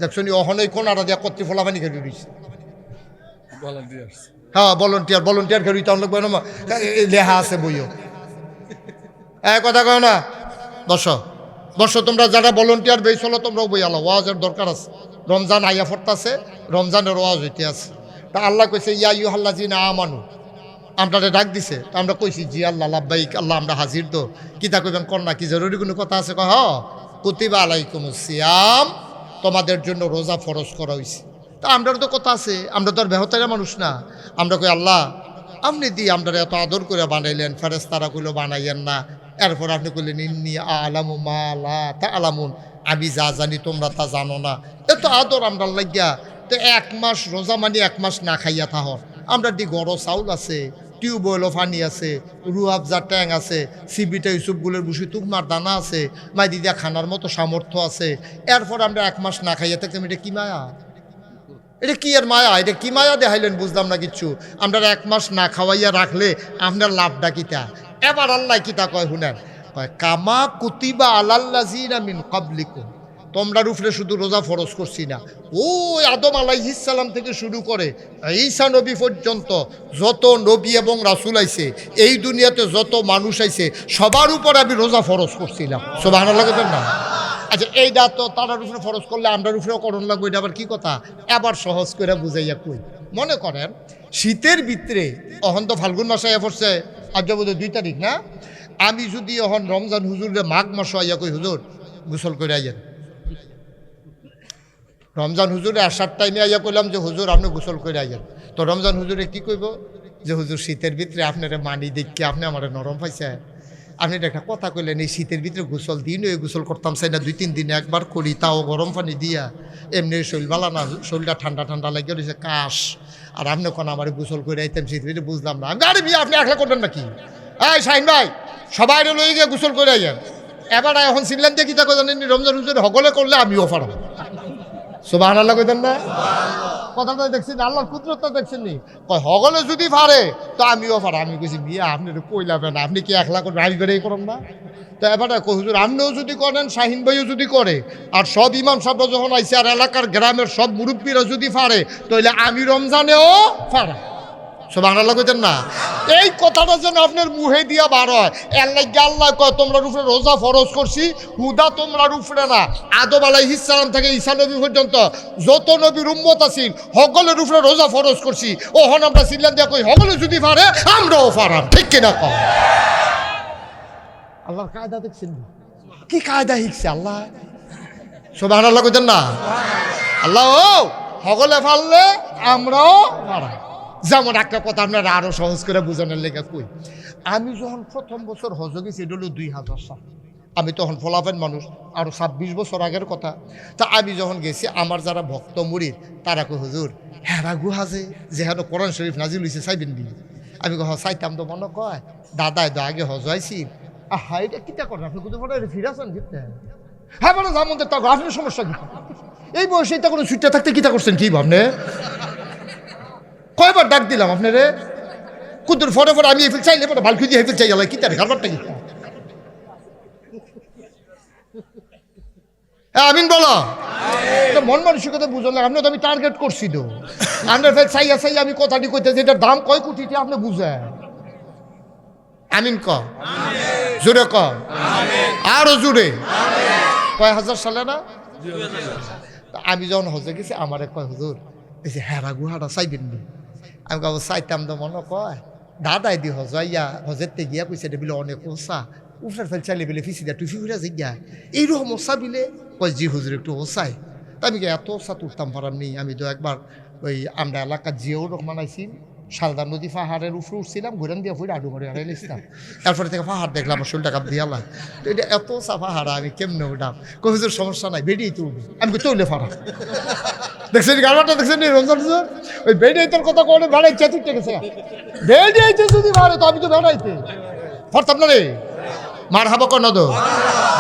দেখছো নি অহনই কোনারা দিয়া কত্রি ফোলাফানি খেলে দিচ্ছে। হ্যাঁ ভলেন্টিয়ার খেলি তখন লাগবে না, লেহা আছে বইও। কথা কয় না, বসো বসো তোমরা যারা ভলেন্টিয়ার বেশ হলো তোমরাও বই আলো, ওয়াজের দরকার আছে। রমজান আইয়া ফরতাছে, রমজানের ওয়াজ হইতে আছে। তা আল্লাহ কইছে ইয়া ইউহাল্লাযিনা আমানু, আমরা ডাক দিছে, আমরা কইছি জি আল্লাহ লাব্বাইক, আল্লাহ আমরা হাজির। তো কিতা কইবেন কন্যা, কি জরুরি কোনো কথা আছে? কহ কুতিবা আলাইকুমুস সিয়াম, তোমাদের জন্য রোজা ফরজ করা হয়েছে। তা আমরার তো কথা আছে, আমরা তো আর বেহতারা মানুষ না। আমরা কই আল্লাহ আপনি দিয়ে আমরা এত আদর করে বানাইলেন, ফেরেশতারা কইলো বানাইয়েন না। এরপর আপনি কইলেন ইন্নী আলামু মা লা তা'লামুন, আমি যা জানি তোমরা তা জানো না। এত আদর আমরা লাগিয়া। তো 1 মাস রোজা মানে 1 মাস না খাইয়া থাহর। আমরা দি গড় চাউল আছে, টিউবওয়েলও পানি আছে, রুহাবজা ট্যাং আছে, সিবিটা ইউসুফগুলোর বুসি তুকমার দানা আছে, মাইদি দিয়া খানার মতো সামর্থ্য আছে। এরপর আমরা 1 মাস না খাইয়া থাকতাম, এটা কি মায়া? এটা কি আর মায়া? এটা কি মায়া দেখাইলেন বুঝলাম না কিচ্ছু। আমরা 1 মাস না খাওয়াইয়া রাখলে আপনার লাভটা কিতা? এবার আল্লাহ কিতা কয় শুনেন, কয় কামা কুতিবা আলাল্লাযিনা মিন ক্বাবলিকুম, তোমরার উপরে শুধু রোজা ফরজ করছি না, ওই আদম আলাইহিস সালাম থেকে শুরু করে ঈসা নবী পর্যন্ত যত নবী এবং রাসূল আইছে, এই দুনিয়াতে যত মানুষ আইছে, সবার উপর আমি রোজা ফরজ করছিলাম। সুবহানাল্লাহ বলেন না? আচ্ছা এইটা তো তারার উপরে ফরজ করলে আমরার উপরেও করণ লাগবে, এটা আবার কি কথা? এবার সহজ করে বুঝাইয়া কই। মনে করেন শীতের ভিতরে, অহন তো ফাল্গুন মাসে আইয়া পড়ছে, আজ বোধ 2 তারিখ না? আমি যদি অহন রমজান হুজুরে মাঘ মাসে আইয়া কই হুজুর গোসল করে আইয়েন, রমজান হুজুরে আসার টাইমে আইয়া কইলাম যে হুজুর আপনি গোসল করে আইয়েন, তো রমজান হুজুরে কি কইব যে হুজুর শীতের ভিতরে আপনারা মানি দেখি আপনি আমার নরম পাইছে। আপনি একটা কথা কইলেন, এই শীতের ভিতরে গোসল দিন ওই গোসল করতাম চাই না, 2-3 দিনে একবার করি, তাও গরম পানি দিয়া। এমনি শরীর বালা না, শরীরটা ঠান্ডা ঠান্ডা লাগিয়ে রয়েছে কাশ, আর আপনি কোন আমার গোসল করে আইতাম শীতের ভিতরে, বুঝলাম না। আমি আরে বিয়ে আপনি একলা করবেন নাকি? এই শাহিন ভাই সবাই লই গিয়ে গোসল করে আইয়েন। এবার এখন সিনলেন দিয়ে কিতা করেন, রমজান হুজুর হগলে করলে আমিও পারবো। সুবহানাল্লাহ কইতেন না? কথাটা দেখছেন, আল্লাহর কুদরতটা দেখছেন নি? কয় হগলে যদি পারে তো আমিও পারে। আমি কইছি বিয়া আপনি কইলাবেন, আপনি কি একলা করবেন? আমি বেড়েই করেন না? তো এবারে হুজুর আপনিও যদি করেন, শাহিন ভাইও যদি করে, আর সব ইমাম সাহেবরা যখন আইসে, আর এলাকার গ্রামের সব মুরব্বীরা যদি পারে, তাহলে আমি রমজানেও পারা। সুবহানাল্লাহ কইতেন না? এই কথাটা যেন আপনার মুহে দিয়া বার হয়। আল্লাহ কয় তোমরার উপরে রোজা ফরজ করছি, হুদা তোমরার উপরে না, আদম আলাইহিস সালাম থেকে ঈসা নবী পর্যন্ত যত নবীর উম্মত আছেন সকলের উপরে রোজা ফরজ করছি। ওহন আমরা সিল্লান দিয়া কই সকলে যদি পারে আমরাও পারাম, ঠিক কিনা কও? আল্লাহর কায়দা দেখছেন কি কায়দা শিখছে আল্লাহ। সুবহানাল্লাহ কইতেন না? আল্লাহ ও সকলে পারলে আমরাও পারাম। যেমন একটা কথা আপনারা আরো সহজ করে বোঝানোর লেগে কই, আমি যখন প্রথম বছর হজ গেছি এটা হলো 2000 সাল, আমি তখন ফলাফেন মানুষ, আরো 26 বছর আগের কথা। তা আমি যখন গেছি আমার যারা ভক্ত মুরিদ তারা কই হুজুর হেরা গুহা যে হেন কোরআন শরীফ নাজিল হইছে চাইবেন নি? আমি কহ চাইতাম তো মনে কয় দাদাই তো আগে হজ হয়েছি। আহা এটা কিতা করেন আপনি কোথাও ফিরাছেন কিতে? হ্যাঁ বলো যা মধ্যে তা আপনার সমস্যা কি? এই বয়সে এটা কোনো ছুটতে থাকতে কিতা করছেন কি ভাবনে? কয়বার ডাক দিলাম আপনারে? কুতুর ফরে ফরে আমি এফিল চাইলে পরে বালকি দিয়ে এফিল চাই গেল কিতা রে কারবারটা কি? হ্যাঁ আমিন বলো। মন মানসিকতা বুঝলে আপনি তো আমি টার্গেট করছি তো আপনার ফের চাইয়া চাইয়া আমি কথাটি কইতেছি এটার দাম কয় কোটিটি আপনি বুঝেন। আমিন ক জোরে ক আরো জোরে। কয় হাজার সালে না? আমি যখন হজে গেছি আমার কয় হুজুর এই যে হেরা গুহাটা চাইবেন নি? আমি কাউ চাইতাম তো মনে কয় দাদাই দি হজাইয়া হজেরতে গিয়া কইছে এটা বিলে অনেক ওসা উফরার ফেল চাইলে বেলে ফিসি দেয় টুফি ফিরা যাই যায় এইরকম ওসা বিলে কয় জি হুজুর একটু ওসাই। তা আমি এত ওসা তুলতাম পারামনি। আমি তো একবার ওই আমরা এলাকার জিও রকম বানাইছি শালদা নদী পাহাড়ের উপরে উঠছিলাম ঘুরান দিয়ে ফুড়ে আডু করে হারাই নিছিলাম। এরপরে থেকে পাহাড় দেখলাম আমার শরীরটা কাপ দিয়ালা। তো এটা এত ওসা পাহাড় আমি কেমনে উঠাম? কই হুজুর সমস্যা নাই বেরিয়ে তো উঠবি। আমি তৈলে ফাড়া দেখছেন গাড়াটা দেখছেন রমজান হুজুর ওই বেডিয়াইতের কথা কোনে ভাড়াই চাতুরতে গেছে বেডিয়াইতে যদি ভাড়ে তো আমি তো ভাড়াইতে পারতাম না রে মার হাবা কর না তো।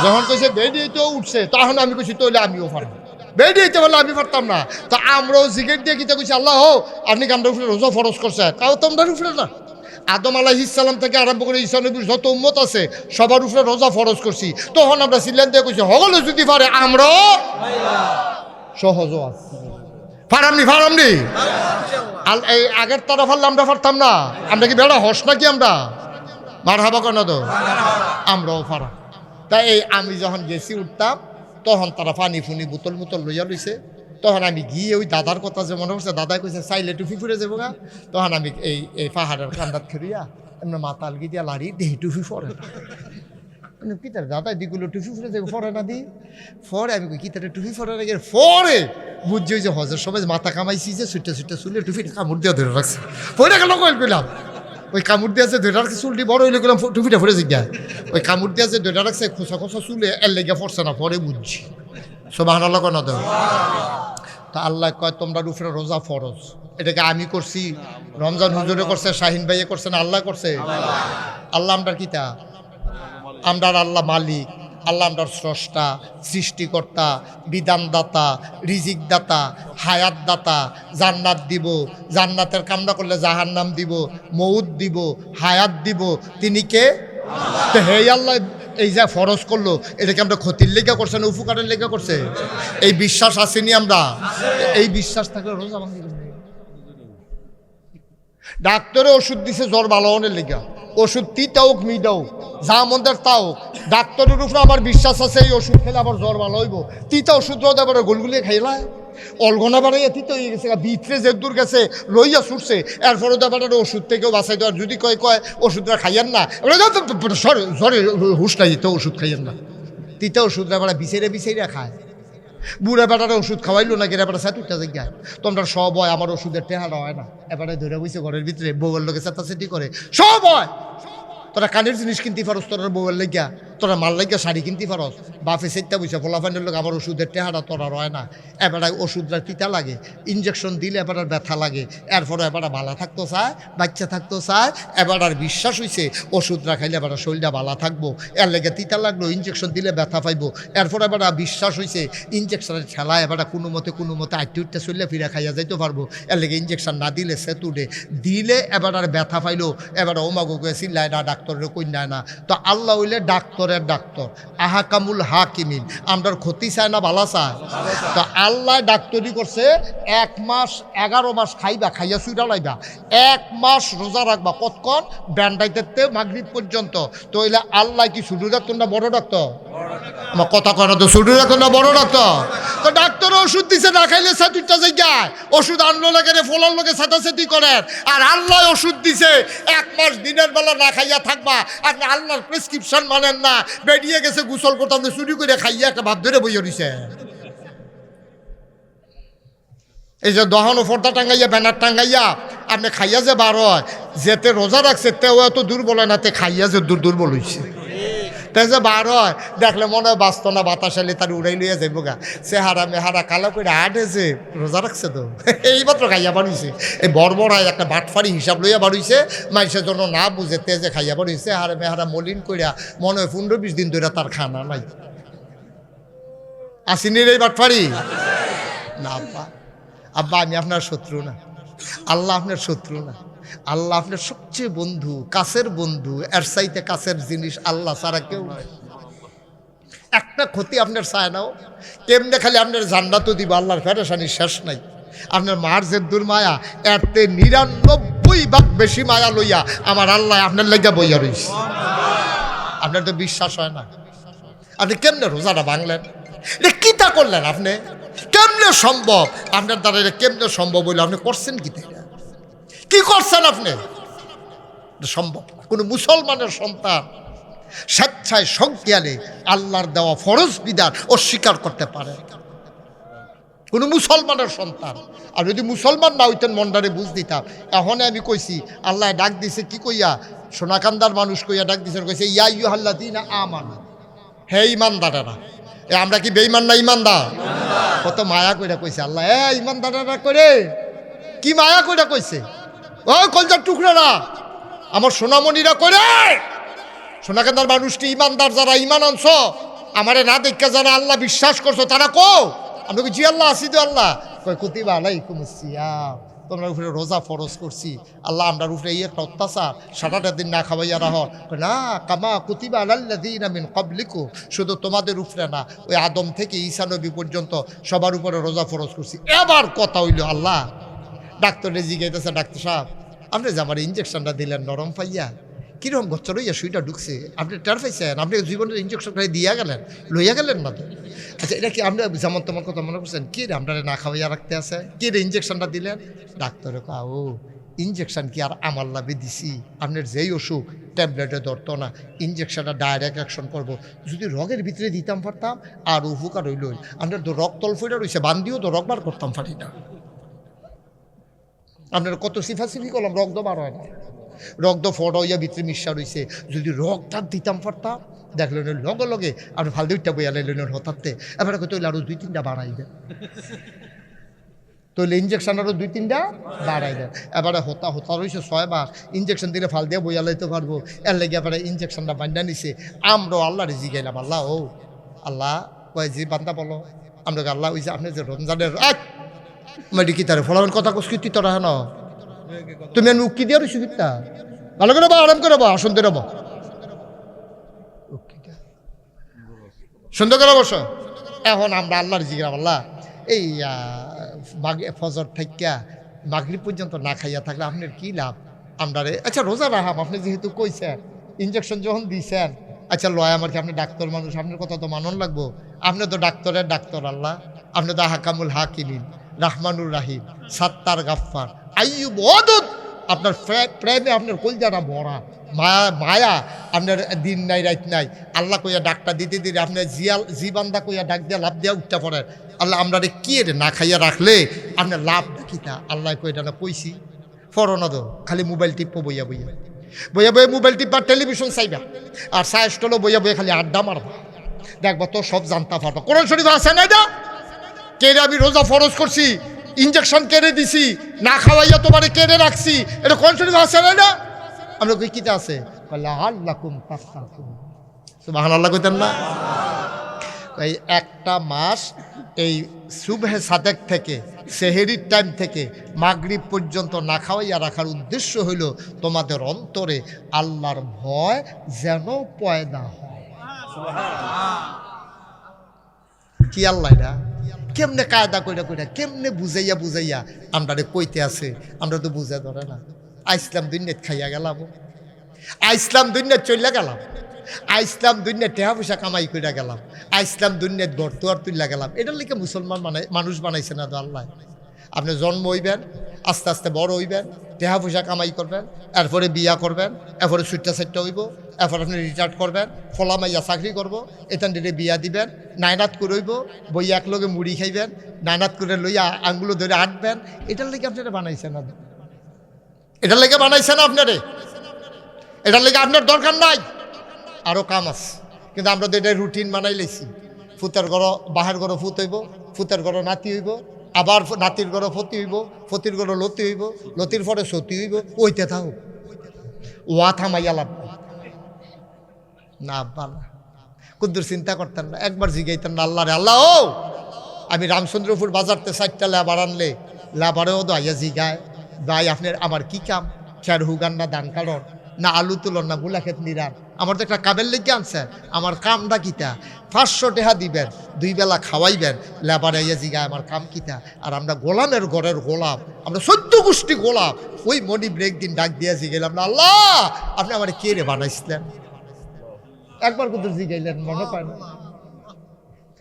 যখন কইছে বেডিয়াইতে উঠছে তখন আমি কইছি তৈলে আমিও ফাড়া বেডিয়াইতে বলে আমি পারতাম না। তো আমরাও জিগেট দিয়ে কিতা কইছি আল্লাহ হো আপনি কামড়া উপরে রোজা ফরজ করছে তাও তোমরা উপরে না। আদম আলাইহিস সালাম থেকে আরম্ভ করে ঈসা নবীর যত উম্মত আছে সবার উপরে রোজা ফরজ করছি। তখন আমরা সিলেন দিয়ে কইছি হগলে যদি পারে আমরাও সহজও আছে ফারামনি ফারামনি এই আগের তারা ফারলে আমরা পারতাম না। আমরা কি বেড়া হস নাকি আমরা মার হাবা কেন তো আমরাও ফারা। তাই এই আমি যখন গেছি উঠতাম তখন তারা পানি ফুনি বোতল মুতল লইয়া লইছে। তখন আমি গিয়ে ওই দাদার কথা যে মনে করছে দাদাই কইছে চাইলে টুফি ফুরে যাবো গা। তখন আমি এই পাহাড়ের কান্দাত খেরিয়া এমনি মাথা আলগি দিয়া লাড়ি দেহি টুফি ফরে কিতার দাদা দিগুলো টুফি ফুরে যাবো ফরে না দি ফরে আমি কিতারে টুফি ফরে রেখে ফরে বুঝছি ওই যে হজের সময় মাথা কামাইছি যে ছুটে ছুটে চুলে টুফিটা কামড় দিয়ে ধরে রাখছে ফরে গেল কইল কইলাম ওই কামড় দিয়ে আছে ধরে রাখছে চুলটি বড় হইলে গেলাম টুফিটা ফরে জিজ্ঞা ওই কামড় দিয়ে আছে ধরে রাখছে খোসা খোসা চুলে এর লেগে ফরছে না পরে বুঝছি সুবহানাল্লাহ কয় না তো। তা আল্লাহ কয় তোমরা উপরে রোজা ফরজ এটাকে আমি করছি রমজান হুজুরে করছে শাহিন ভাইয়ে করছে না আল্লাহ করছে? আল্লাহ আমরার কিতা আমরার আল্লাহ মালিক আল্লাহ আমরার স্রষ্টা সৃষ্টিকর্তা বিধানদাতা রিজিকদাতা হায়াতদাতা জান্নাত দিব জান্নাতের কামনা করলে জাহান্নাম দিব মউত দিব হায়াত দিব তিনি কে? তো হে আল্লাহ এই যা ফরজ করলো এটাকে আমরা ক্ষতির লেগে করছে না উপকারের লেগে করছে? এই বিশ্বাস আসেনি আমরা? এই বিশ্বাস থাকলে রোজা ভাঙি। ডাক্তারে ওষুধ দিছে জ্বর ভালো হওয়ার লেগে ওষুধ তিতা হোক মিঠা হোক যা মন্দের তা হোক ডাক্তারের উপরে আমার বিশ্বাস আছে এই ওষুধ খেলে আবার জ্বর ভালো হইব। তিতা ওষুধ এবার গোলগুলিয়ে খাইলায় অলগনা বাড়াইয়া তিতা হয়ে গেছে ভিতরে যে দূর গেছে লইয়া ছুটছে এরপরে তো আবার ওষুধ থেকেও বাঁচাই দেওয়ার যদি কয় কয় ওষুধটা খাইয়েন না জ্বরে হুশ নাই তো ওষুধ খাইয়েন না তিতা ওষুধটা আবার বিছাইরা বিছাইরা খায়। বুড়া বেটারে ওষুধ খাওয়াইলো না এবারে সাতুরটা জায়গায় তোমরা সব হয় আমার ওষুধের টেহারা হয় না এবারে ধরে বইছে ঘরের ভিতরে বউয়ের লোকে চেতাচেতি করে সব হয়। তোরা কানের জিনিস কিনতে পারস তোরা বউয়ের লেগিয়া তোরা মাল লাগিয়া শাড়ি কিনতে পারস বাপে সেটা বইছে ফলাফানের লোক আমার ওষুধের টেহারা তোরা রয় না এবারে ওষুধটা তিতা লাগে ইঞ্জেকশন দিলে এবার ব্যথা লাগে এরপরে এবার ভালো থাকতো চায় বাচ্চা থাকতো চায় এবার আর বিশ্বাস হইছে ওষুধটা খাইলে এবার শরীরটা ভালো থাকবো এর লেগে তিতা লাগলো ইঞ্জেকশন দিলে ব্যথা পাইবো এরপরে এবার বিশ্বাস হইছে ইঞ্জেকশনের ঠেলা এবার কোনো মতে আটটি উঠতে চললে ফিরে খাইয়া যাইতে পারবো এর লেগে ইঞ্জেকশন না দিলে সেতুডে দিলে এবার আর ব্যথা পাইলো এবার ওমাগো গিয়ে চিল্লায় না ডাক্তারের কন্যায় না। তো আল্লাহ হইলে ডাক্তারের ডাক্তার আহাকামুল হাকিমিন আমরার ক্ষতি চায় না ভালো চায়? তো আল্লাহ ডাক্তারি করছে 1 মাস 11 মাস খাইবা খাইয়া সুইরা লাইবা 1 মাস রোজা রাখবা কতক্ষণ ব্যান্ডাইতে মাগরিব পর্যন্ত। তো হইলে আল্লাহ কি ছোট ডাক্তার না বড় ডাক্তার? আমার কথা কয় তো ছোট ডাক্তার না বড় ডাক্তার? তো ডাক্তার ওষুধ দিছে না খাইলে সাতুরটা জায়গায় ওষুধ আনলো লাগে ফলার লোকে সাতাসাতি করেন আর আল্লাহ ওষুধ দিছে 1 মাস দিনের বেলা না খাইয়া থাকবা আপনি আল্লাহর প্রেসক্রিপশন মানেন না বেরিয়ে গেছে গোসল করতে আপনি চুরি করে খাইয়া একটা ভাব ধরে বইয়া দিছে। এই যে দহানো ফর্দা টাঙ্গাইয়া ব্যানার টাঙ্গাইয়া আপনি খাইয়া যে বার হয়, যেতে রোজা রাখছে তেও এত দুর্বল হয় না, তে খাইয়া যে দুর্বল হয়েছে। তাই যে বার হয় দেখলে মনে হয় বাঁচত না, বাতাস এলে তার উড়াই লইয়া যাইব গা। চেহারা মেহারা কালো করে আটে যে রোজা রাখছে তো এইমাত্র খাইয়া বাড়িছে। এই বড়বড়ায় একটা বাটফারি হিসাব লইয়া বাড়িছে, মানুষের জন্য না বুঝে তেজে খাইয়া বাড়িছে। হারে মেহারা মলিন কইরা মনে হয় 15-20 দিন ধরে তার খানা নাই। আসিনির এই বাটফারি না আব্বা। আব্বা আমি আপনার শত্রু না, আল্লাহ আপনার শত্রু না, আল্লাহ আপনার সবচেয়ে বন্ধু, কাছের বন্ধু। এর চাইতে কাছের জিনিস আল্লাহ ছাড়া কেউ নাই। একটা ক্ষতি আপনার চায় নাও, কেমনে খালি আপনার জান্নাতও দিব, আল্লাহর ফেরেশানি শেষ নাই। আপনার মার যে দুর্মায়া, এরতে 99 ভাগ বেশি মায়া লইয়া আমার আল্লাহ আপনার লেগা বইয়া রইছে। আপনার তো বিশ্বাস হয় না, আপনি কেমনে রোজাটা ভাঙলেন? এটা কিতা করলেন আপনি? কেমনে সম্ভব আপনার দ্বারা? এটা কেমনে সম্ভব হইলে আপনি করছেন কি করছেন আপনি? সম্ভব না। কোনো মুসলমানের সন্তান স্বেচ্ছায় সজ্ঞানে আল্লাহর দেওয়া ফরজ বিধান অস্বীকার করতে পারে কোনো মুসলমানের সন্তান। আর যদি মুসলমান না হইতেন মন্ডারে বুঝ দিতাম। এখন আমি কইছি আল্লাহ ডাক দিছে কি কইয়া, সোনাকান্দার মানুষ কইয়া ডাক দিছে, কইছে ইয়া আইয়ুহাল্লাযীনা আমানু, হে ঈমানদারেরা। আমরা কি বেঈমান না ঈমানদার? কত মায়া কইরা কইছে আল্লাহ, ঈমানদারেরা করে কি মায়া কইরা কইছে। ও কলজার টুকরারা, আমার সোনামণিরা করে, সোনাকান্দার মানুষটি ঈমানদার যারা ঈমান আনছ, আমারে না দেখা যারা আল্লাহ বিশ্বাস করছো তারা কো। আমরা জি আল্লাহ আসি তো আল্লাহ কয় কুতিবা আলাইকুমুস সিয়াম, তোমরা উপরে রোজা ফরজ করছি। আল্লাহ আমরার উপরে এই একটা অত্যাচার, সারাটা দিন না খাওয়াইয়া রাহ না, কামা কুতিবা আলাল্লাযীনা মিন ক্বাবলিকুম, শুধু তোমাদের উপরে না, ওই আদম থেকে ঈসা নবী পর্যন্ত সবার উপরে রোজা ফরজ করছি। এবার কথা হইল আল্লাহ ডাক্তারে জিজ্ঞাইতেছে, ডাক্তার সাহেব আপনি যে আমার ইঞ্জেকশনটা দিলেন নরম পাইয়া, কীরকম গচ্চর হইয়া সুইটা ঢুকছে, আপনি টের পাইছেন? আপনি জীবনের ইঞ্জেকশন খাই দিয়া গেলেন, লইয়া গেলেন না তো? আচ্ছা এটা কি আপনি যেমন তোমার কথা মনে করছেন? কি রে আপনারা না খাওয়াইয়া রাখতে আছে, কি রে ইঞ্জেকশনটা দিলেন? ডাক্তারে ও ইঞ্জেকশন কি আর আমার লাভে দিছি? আপনার যেই অসুখ ট্যাবলেটে ধরতো না, ইঞ্জেকশনটা ডাইরেক্ট অ্যাকশন করবো। যদি রগের ভিতরে দিতাম পারতাম আর উপকার হইল। আপনার তো রক্ত তলফইটা রয়েছে, বান্দিও তো রক বার করতাম পারি না। আপনার কত সিফাসিফি করলাম, রক্ত বার হয় না, রক্ত ফট হইয়া ভিতরে মিশা রয়েছে। যদি রক্তটা দিতাম পারতাম দেখলেন লগে লগে আপনি ফালদে উঠটা বইয়া লাইলেন হঠাৎ। এবারে তৈলে আরও 2-3টা বাড়াই দেন, তৈলে ইঞ্জেকশন আরও 2-3টা বাড়াই দেন। এবারে হতা রয়েছে 6 মাস, ইঞ্জেকশন দিলে ফাল দিয়ে বইয়া লাইতে পারবো। এর লেগে এবারে ইঞ্জেকশনটা বান্ধা নিছে। আমরাও আল্লাহরে জিগাইলাম, আল্লাহ ও আল্লাহ কয় যে বান্দা বলো আমরা আল্লাহ ওই যে আপনি যে রমজানের মেডি কি তারে ফলাবেন কথা কস্কৃতি তোরা হেন তুমি আমি উক্কি দিয়ে রয়েছি কিতা ভালো করে বা আরাম করে বা আসন দিয়ে রব সুন্দর করে বসো। এখন আমরা আল্লাহর জিজ্ঞাসা আল্লাহ এই ফজর থাইকা মাগরিব পর্যন্ত না খাইয়া থাকলে আপনার কি লাভ? আমরা আচ্ছা রোজা রাখাম, আপনি যেহেতু কইছেন ইঞ্জেকশন যখন দিয়েছেন, আচ্ছা লয় আমার কি আপনি ডাক্তার মানুষ, আপনার কথা তো মানন লাগবো। আপনি তো ডাক্তারের ডাক্তার আল্লাহ, আপনি তো হাকামুল হাকিমিন, রাহমানুর রাহিম, সাত্তার গাফফার, আইয়ুব ওয়াদুদ। আপনার প্রেমে আপনার কলজাটা ভরা, মায়া আপনার দিন নাই রাত নাই। আল্লাহ কইয়া ডাক্তার দিতে দিতে আপনার জিবান্দা কইয়া ডাক দিয়া লাভ দিয়া উঠতে পড়ে। আল্লাহ আমরা কি রে না খাইয়া রাখলে আপনার লাভ কিতা? আল্লাহ কইটা না কইছি ফরনা দো খালি মোবাইল টিপো বইয়া বইয়া বইয়া বইয়া মোবাইল টিপবা, টেলিভিশন চাইবা, আর সায়েস্টলো বইয়া বইয়া খালি আড্ডা মারবা, দেখবা তো সব জানতে পারবা। কোরআন শরীফ আছে না এটা? কেড়ে আমি রোজা ফরজ করছি, ইঞ্জেকশন কেড়ে দিছি, না খাওয়াইয়া তোমারে কেড়ে রাখছি, এটা কোরআন শরীফ আছে না এটা? আমরা কই কিতা আছে? লাআল্লাকুম তাত্তাকুন, সুবহানাল্লাহ কইতেন না? এই একটা মাস এই সুবহে সাদেক থেকে সেহেরির টাইম থেকে মাগরিব পর্যন্ত না খাওয়াইয়া রাখার উদ্দেশ্য হইল তোমাদের অন্তরে আল্লাহর ভয় যেন পয়দা হয়। কি আল্লাহ এটা কেমনে কায়দা কইরা কইরা কেমনে বুঝাইয়া বুঝাইয়া আমরা কইতে আছে, আমরা তো বুঝা ধরে না। আইসলাম দুনিয়াত খাইয়া গেলাম, আইসলাম দুনিয়াত চলিয়া গেলাম, আইসলাম দুনিয়াত টেহা পয়সা কামাই কইরা গেলাম, আইসলাম দুনিয়াত বর্তোয়ার তুলিয়া গেলাম। এটার লিখে মুসলমান মানুষ বানাইছে না তো আল্লাহ। আপনি জন্ম হইবেন, আস্তে আস্তে বড় হইবেন, টেহা পয়সা কামাই করবেন, এরপরে বিয়া করবেন, এরপরে সুইটটা সেটটা হইব, এরপর আপনি রিটায়ার্ড করবেন, ফলা মাইয়া চাকরি করবো, এখান থেকে বিয়া দিবেন, নাইনাত করে হইব, বই একলগে মুড়ি খাইবেন, নাইনাত করে লইয়া আঙ্গুলো ধরে আঁটবেন। এটার লেগে আপনারা বানাইছেন না, এটার লেগে বানাইছেন আপনারে, এটার লেগে আপনার দরকার নাই, আরও কাম আছে। কিন্তু আমরা তো এটা রুটিন বানাই লেছি, ফুতের ঘর বাহার ঘর ফুত হইব, ফুতের ঘর নাতি হইব, আবার নাতির ঘর ফতি হইব, ফতির ঘর লতি হইব, লতির পরে সতী হইব, ওইতে থাকুক, ওয়া থামাইয়া লাভ না। আব্বা না কুদ্দুর চিন্তা করতেন না, একবার জিগাইতেন না আল্লাহ রে, আল্লাহ ও আমি রামচন্দ্রপুর বাজারতে 4টা লেবার আনলে লেবারেও তো আইয়া জিগায়, ভাই আপনার আমার কি কাম, খের হুগান না ধান কাটন না আলু তুলন না বুলা খেত নিরান, আমার তো একটা কাবের লেগে আনছে, আমার কামটা কিতা, 500 টাকা দিবেন, 2 বেলা খাওয়াইবেন, লেবার আইয়া জিগায় আমার কাম কিতা। আর আমরা গোলামের ঘরের গোলাম, আমরা 14 গোষ্ঠী গোলাম। ওই মনি ব্রেক দিন ডাক দিয়া জিগাইলাম না আল্লাহ আপনি আমার কে রে বানাইছিলেন, একবার কুদ্দুর জিগাইলেন, মনে পায় না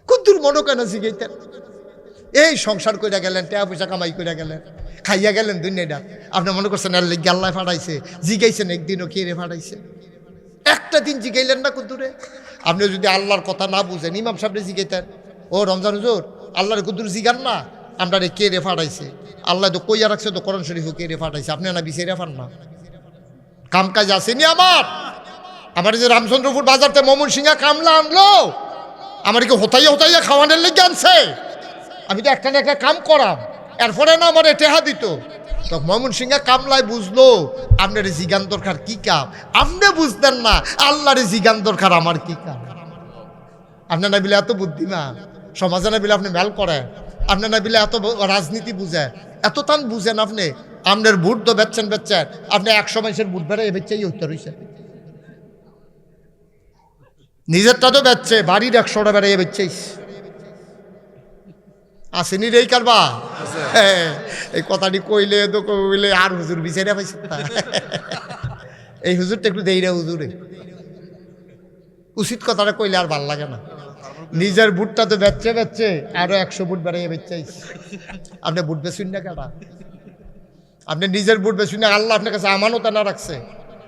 কুদ্দুর মনে কেন জিগাইতেন। এই সংসার কইরা গেলেন, টাকা পয়সা কামাই কইরা গেলেন, খাইয়া গেলেন দুনিয়াটা, আপনি মনে করছেন আর লেগে আল্লাহ ফাটাইছে, জিগাইছেন একদিনও কে রে ফাটাইছে, একটা দিন জিগাইলেন না কুদ্দুরে। আপনি যদি আল্লাহর কথা না বুঝেন ইমাম সাহেবরে জিগাইতেন, ও রমজান হুজুর আল্লাহর কুদ্দুর জিগান না আমরা রে কে রে ফাটাইছে, আল্লাহ তো কইয়া রাখছে তো কোরআন শরীফও কে রে ফাটাইছে, আপনি না বিচাইরা ফান না, কাম কাজ আসেনি আমার যে রামচন্দ্রপুর বাজারতে মমন সিংহা কামলা আনলো, আমার কি হতাইয়া হতাইয়া খাওয়ানোর লেগে আনছে, আমি তো একটা না একটা কাম করাম, এরপরে না আমার টেহা দিত। তো মমন সিংহা কামলায় বুঝলো আপনার জিগান দরকার কি কাম, আপনি বুঝতেন না আল্লাহর জিগান দরকার আমার কি কাম। আপনার না বিলে এত বুদ্ধিমান, সমাজে না বিলে আপনি মেল করেন, আপনার না বিলে এত রাজনীতি বুঝেন, এত টান বুঝেন, আপনি আপনার ভোট তো বেচছেন, আপনি 100 মানুষের ভোট বেড়ে বেচাই উত্তর হয়েছে, নিজেরটা তো বেচছে, বাড়ির 100টা বেড়াইয়া বেচছেই আসেনি রে কারবা। এই কথাটি কইলে তো কইলে আর হুজুর বিচাইরা পাইছে, এই হুজুরটা একটু দেই রে হুজুরে, উচিত কথাটা কইলে আর ভাল লাগে না। নিজের বুটটা তো বেচছে আরো 100 বুট বেড়াইয়া বেচাইস, আপনি বুট বেচুন না কেটা, আপনি নিজের বুট বেচুন না, আল্লাহ আপনার কাছে আমানত না রাখছে,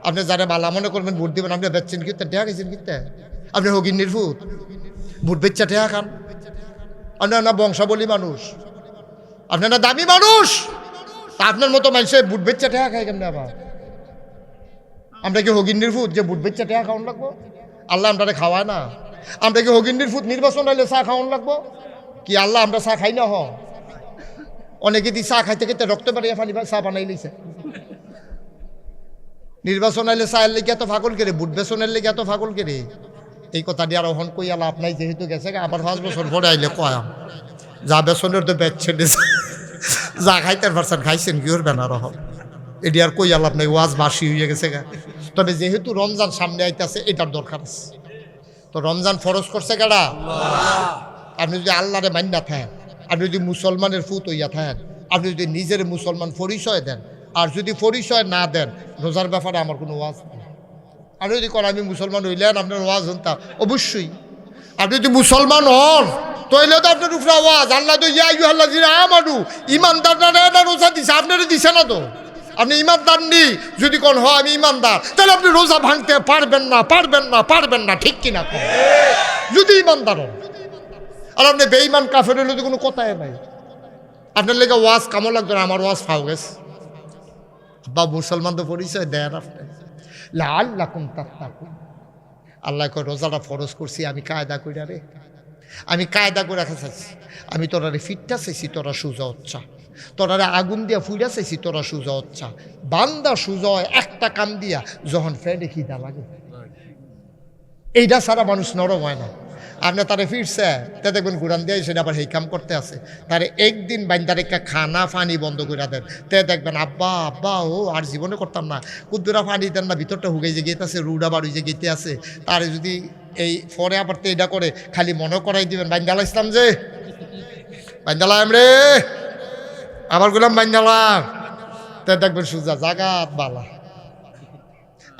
আপনি যারা ভালো মনে করবেন ভোট দিবেন, আপনি বেচছেন কিতে টেহা গেছেন কিতে, আপনি হগিন নির্ভূত ভোট বেচা টেহা খান, আপনার না বংশাবলী মানুষ, আপনার না দামি মানুষ, আপনার মতো মানুষে বুট বেচা টেহা খায় কেমন আবার, আমরা কি হগিন নির্ভূত যে বুট বেচা টেহা খাওয়ান লাগবো, আল্লাহ আমরা খাওয়ায় না, আমরা কি হগিন নির্ভূত নির্বাচন হইলে চা খাওয়ান লাগবো কি, আল্লাহ আমরা চা খাই না, অনেকে দি চা খাইতে খাইতে রক্ত বাড়িয়ে ফানি চা বানাই লিছে, নির্বাচন আইলে চায়ের লেগে এত ফাগল কেড়ে, বুট বেসনের লেগে এত ফাগল কেড়ে, এই কথাটি আর অহন কই আলা আপনাই যেহেতু গেছে আবার 5 বছর পরে আইলে কয়াম যা বেসনের তো বেচছেন, যা খাইতে পারছেন খাইছেন কি করবেন আর রহম, এটি আর কই আলা আপনাই ওয়াজ বাসি হয়ে গেছে গা। তবে যেহেতু রমজান সামনে আইতেছে এটার দরকার আছে, তো রমজান ফরজ করছে কেডা, আপনি যদি আল্লাহরে মান্না থাকেন, আপনি যদি মুসলমানের ফুত হইয়া থাকেন, আপনি যদি নিজের মুসলমান পরিচয় দেন, আর যদি পরিচয় না দেন রোজার ব্যাপারে আমার কোনো ওয়াজ নেই। আর যদি কর আমি মুসলমান হইলেন আপনার ওয়াজ হন, তা অবশ্যই আপনি যদি মুসলমান হন তাহলে তো আপনার উপরে আওয়াজ, আল্লাহ তো ইয়া আইয়ুহাল্লাযীনা আমানু, ইমানদাররা না রোজা দিছে, আপনারা দিছে না তো, আপনি ইমানদার নি যদি কোন হয় আমি ইমানদার, তাহলে আপনি রোজা ভাঙতে পারবেন না, ঠিক কিনা যদি ইমানদার হন। আর আপনি বেঈমান কাফের হলে তো কোনো কথাই নাই, আপনার লেগে ওয়াজ কামো লাগতো না, আমার ওয়াজ ফাও গেছে, বা মুসলমান তো পরিচয় দেন আপনি, লাআল্লাকুম তাত্তাকুন। আল্লাহ কয় রোজাটা ফরজ করছি আমি কায়দা কইরা রে, আমি কায়দা করে রাখা চাইছি, আমি তোরারে ফিটটা চাইছি তোরা সুজা হচ্ছা, তোরারে আগুন দিয়া ফুইরা চাইছি তোরা সুজা হচ্ছা। বান্দা সুজা হয় একটা কাম দিয়া যখন ফেডে খিদা লাগে, এইটা সারা মানুষ নরম হয় না। আপনি তারে ফিরছে তে দেখবেন গুড়ান দিয়ে সেটা আবার সেই কাম করতে আছে, তারে একদিন বাইন্দার একটা খানা পানি বন্ধ করে দেন, তে দেখবেন আব্বা ও আর জীবনে করতাম না, কুদ্দুরা পানি দেন না, ভিতরটা হুগাই যে গেতে আছে, রুড আবার ওই যে গেতে আছে, তারে যদি এই পরে আবার তো এটা করে খালি মনে করাই দিবেন বাইন্দালা ইসলাম যে বাইন্দালাম রে, আবার গুলাম বাইন্দালা, তে দেখবেন সুজা জাগাত বালা।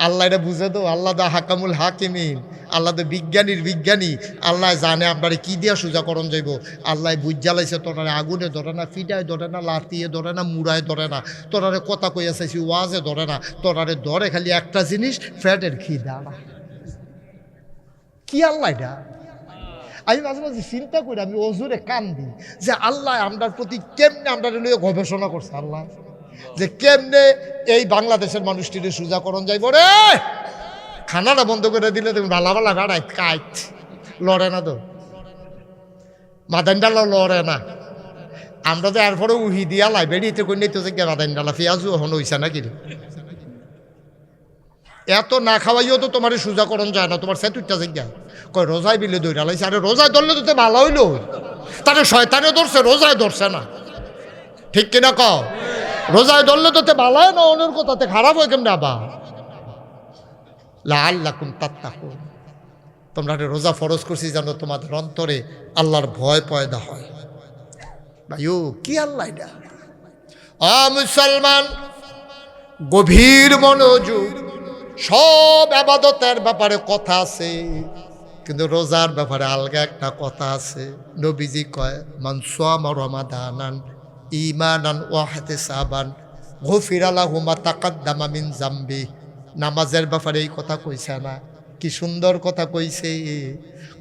আল্লাহ এটা বুঝে তো, আল্লাহ দা হাকামুল হাকিমিন, আল্লাহ তো বিজ্ঞানীর বিজ্ঞানী। আল্লাহ জানে আপনারে কি দিয়া সোজা করণ যাইব। আল্লাহ বুঝ জ্বালাইছে, তোরারে আগুনে ধরে না, ফিটায় ধরে না, লাতিয়ে ধরে না, মুড়ায় ধরে না, তোরারে কথা কইয়া চাইছি ওয়াজে ধরে না, তোরারে ধরে খালি একটা জিনিস, ফ্যাটের খিদা। কি আল্লাহ এটা? আমি মাঝে মাঝে চিন্তা করি, আমি অজুরে কান্দি যে আল্লাহ আমরার প্রতি কেমনে আমরা লইয়া গবেষণা করছে আল্লাহ, যে কেমনে এই বাংলাদেশের মানুষটিরে সোজাকরণ যাইব রে। খানাটা বন্ধ করে দিলে তুমি ভালা ভালা গাড়াই কাইট লড়ে না, তো মাদানডালা লড়ে না। আমরা তো এরপরে উহি দিয়া লাই বেড়িতে কই নিতে যে মাদানডালা পেঁয়াজু এখন হইছে নাকি রে। এত না খাওয়াইও তো তোমার সোজাকরণ যায় না, তোমার সেতুরটা জায়গা কয় রোজায় বিলে দৌড়া লাইছে। আরে রোজায় ধরলে তো ভালো হইলো, তারে শয়তানে ধরছে, রোজায় ধরছে না, ঠিক কিনা কও? রোজায় ধরলে তো ভালো হয় না, অন্যের কথাতে খারাপ হয় কেমন? আবার লাআল্লাকুম তাত্তাকুন, তোমরা রোজা ফরজ করছি যেন তোমাদের অন্তরে আল্লাহর ভয় পয়দা হয়। ভাইও কি আল্লাহ এটা? মুসলমান গভীর মনোযোগ। সব আবাদতের ব্যাপারে কথা আছে, কিন্তু রোজার ব্যাপারে আলগা একটা কথা আছে। নবীজি কয় মান সামা রমাদানান ঈমানান ওয়া ইহতিসাবান গুফিরা লাহু মা তাকাদ্দামা মিন যামবি। নামাজের ব্যাপারে এই কথা কইছে না? কি সুন্দর কথা কইছে।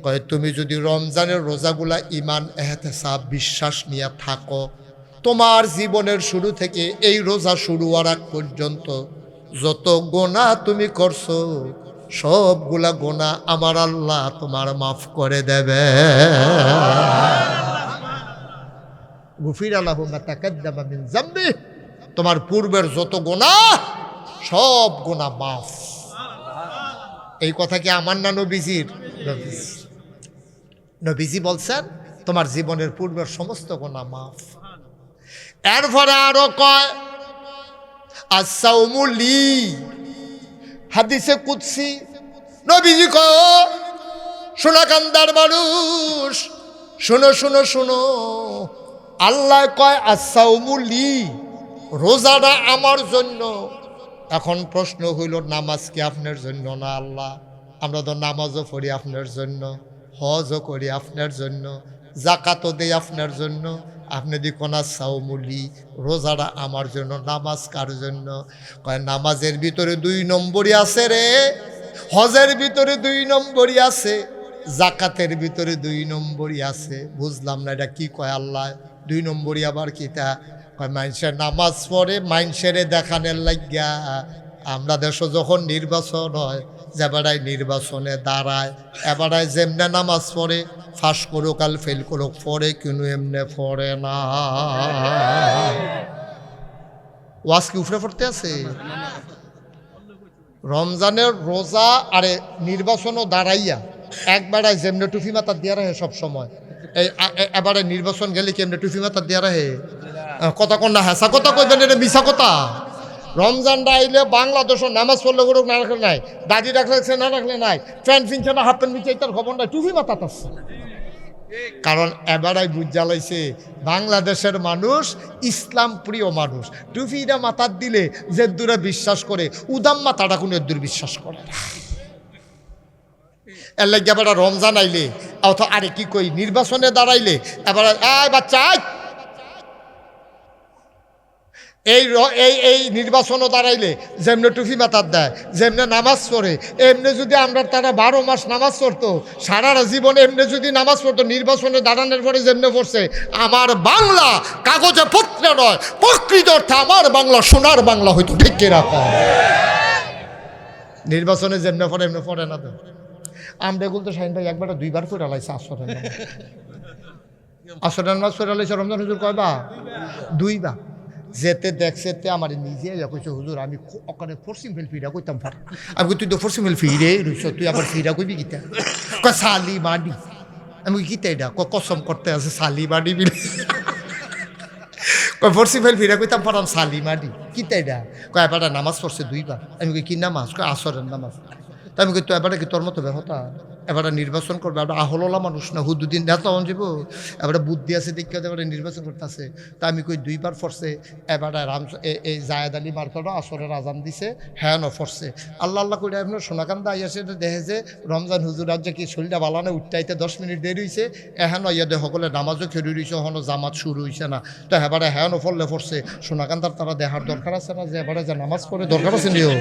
কয় তুমি যদি রমজানের রোজাগুলা ঈমান ইহতিসাব বিশ্বাস নিয়ে থাকো, তোমার জীবনের শুরু থেকে এই রোজা শুরু হওয়ার আগ পর্যন্ত যত গোনা তুমি করছো সবগুলা গোনা আমার আল্লাহ তোমার মাফ করে দেবে। গুফিরা লাহু মা তাকাদ্দামা মিন যামবি, তোমার পূর্বের যত গোনা সব গোনা মাফ। এই কথা কি আমার না নবীজির? নবীজি বলছেন তোমার জীবনের পূর্বের সমস্ত গোনা মাফ। এরপরে আরো কয় আসসাউমু লি, হাদিসে কুদসি নবীজি কয় সোনাকান্দার মানুষ শোনো শোনো শোনো, আল্লাহ কয় আসসাউমু লি, রোজাটা আমার জন্য। এখন প্রশ্ন হইল নামাজ কি আপনার জন্য না? আল্লাহ আমরা তো নামাজও পড়ি আপনার জন্য, হজও করি আপনার জন্য, জাকাতও দেই আপনার জন্য। আপনি দিকোনা সাউমুলি, রোজাটা আমার জন্য, নামাজ কার জন্য? কয় নামাজের ভিতরে 2 নম্বরই আছে রে, হজের ভিতরে 2 নম্বরই আছে, জাকাতের ভিতরে 2 নম্বরই আছে। বুঝলাম না এটা কি কয় আল্লাহ, 2 নম্বরই আবার কিতা? কয় মানুষের নামাজ পড়ে মানুষের দেখানের লাগিয়া। আমরা দেশ যখন নির্বাচন হয়, যেবারাই নির্বাচনে দাঁড়ায়, এবারাই যেমনে নামাজ পড়ে, ফাঁস করুক আর ফেল করুক পড়ে, কিন্তু এমনে পড়ে না। ওয়াজ কি উফরে পড়তে আছে? রমজানের রোজা আরে নির্বাচনও দাঁড়াইয়া একবারাই যেমনে টুফি মাথা দিয়া রাখে সব সময়, এই এবারে নির্বাচন গেলে কেমনে টুফি মাথা দিয়া রাখে? কথা কন না, হেসা কথা কইবেন, এটা মিশা কথা। রমজানটা আইলে বাংলাদেশও নামাজ পড়লে করুক না রাখলে নাই, দাড়ি রাখলে না রাখলে নাই, প্যান্ট ফিনছে না হাফ প্যান্ট ফিনছে, তার খবর নাই, টুপি মাথা আছে। কারণ এবারাই বুঝ জ্বালাইছে বাংলাদেশের মানুষ ইসলাম প্রিয় মানুষ। টুপিটা মাথার দিলে যে দূরে বিশ্বাস করে, উদাম মাথাটা কোনো দূর বিশ্বাস করে না। এর লাগে এবার রমজান আইলে অথবা আরে কি কই নির্বাচনে দাঁড়াইলে এবার বাচ্চা এই নির্বাচনও দাঁড়াইলে যেমনে টুপি মাথার দেয়, যেমনে নামাজ পড়ে, এমনি যদি আমরা তারা 12 মাস নামাজ পড়তো, সারা জীবন এমনি যদি নামাজ পড়তো, নির্বাচনে দাঁড়ানোর পরে যেমনে পড়ছে, আমার বাংলা কাগজে পত্রে নয়, প্রকৃত অর্থে আমার বাংলা সোনার বাংলা হইতো। ঠিক কি রাখা নির্বাচনে যেমনে পড়ে এমনি পড়ে না তো। আমরা এগুলো তো শাহিন ভাই একবার 2বার করে লাইছে আসরের নামাজ পড়ে লাইছে। রমজান হুজুর কয়বা? 2বার। যেতে দেখছে আমার নিজে কইছে হুজুর আমি ওখানে ফরসিম ফেল ফিরা কইতাম ফার। আমি তুই তো ফরসিম ফেল ফিরে রইছ, তুই আবার ফিরা কইবি কিতা? কয় সালি মাডি। আমি কিতা এটা কসম করতে আছে সালি মাডি বিলে। কয় ফরসিম ফেল ফিরা কইতাম ফারাম সালি মাডি কিতা এটা? কয় এবারে নামাজ পড়ছে 2বার। আমি কই কি নামাজ? কয় আসরের নামাজ। তা আমি কই তো এবারে কি তোর মতো বেহতা? এবারে নির্বাচন করবে, আমরা আহললা মানুষ না, হুদুদ্দিন নেতা হন যাব, এবারে বুদ্ধি আছে দেখতে এবারে নির্বাচন করতে আছে। তা আমি কই 2বার ফরছে, এবারে এই জায়েদ আলী মার্কাটা আসরের আজান দিছে, হ্যাঁ ন ফরছে। আল্লাহ আল্লাহ করে আপনার সোনাকান্দা আইয়াছে, দেখে যে রমজান হুজুর আজ কি শরীরটা বালানে উঠতে 10 মিনিট দেরি হয়েছে, এহেন ইয়াদে সকলে নামাজও খেলি রয়েছে, হনো জামাত শুরু হয়েছে না। তো এবারে হ্যাঁ ন ফরলে ফরছে, সোনাকান্দার তারা দেখার দরকার আছে না যে এবারে যে নামাজ পড়ে দরকার আছে নিও।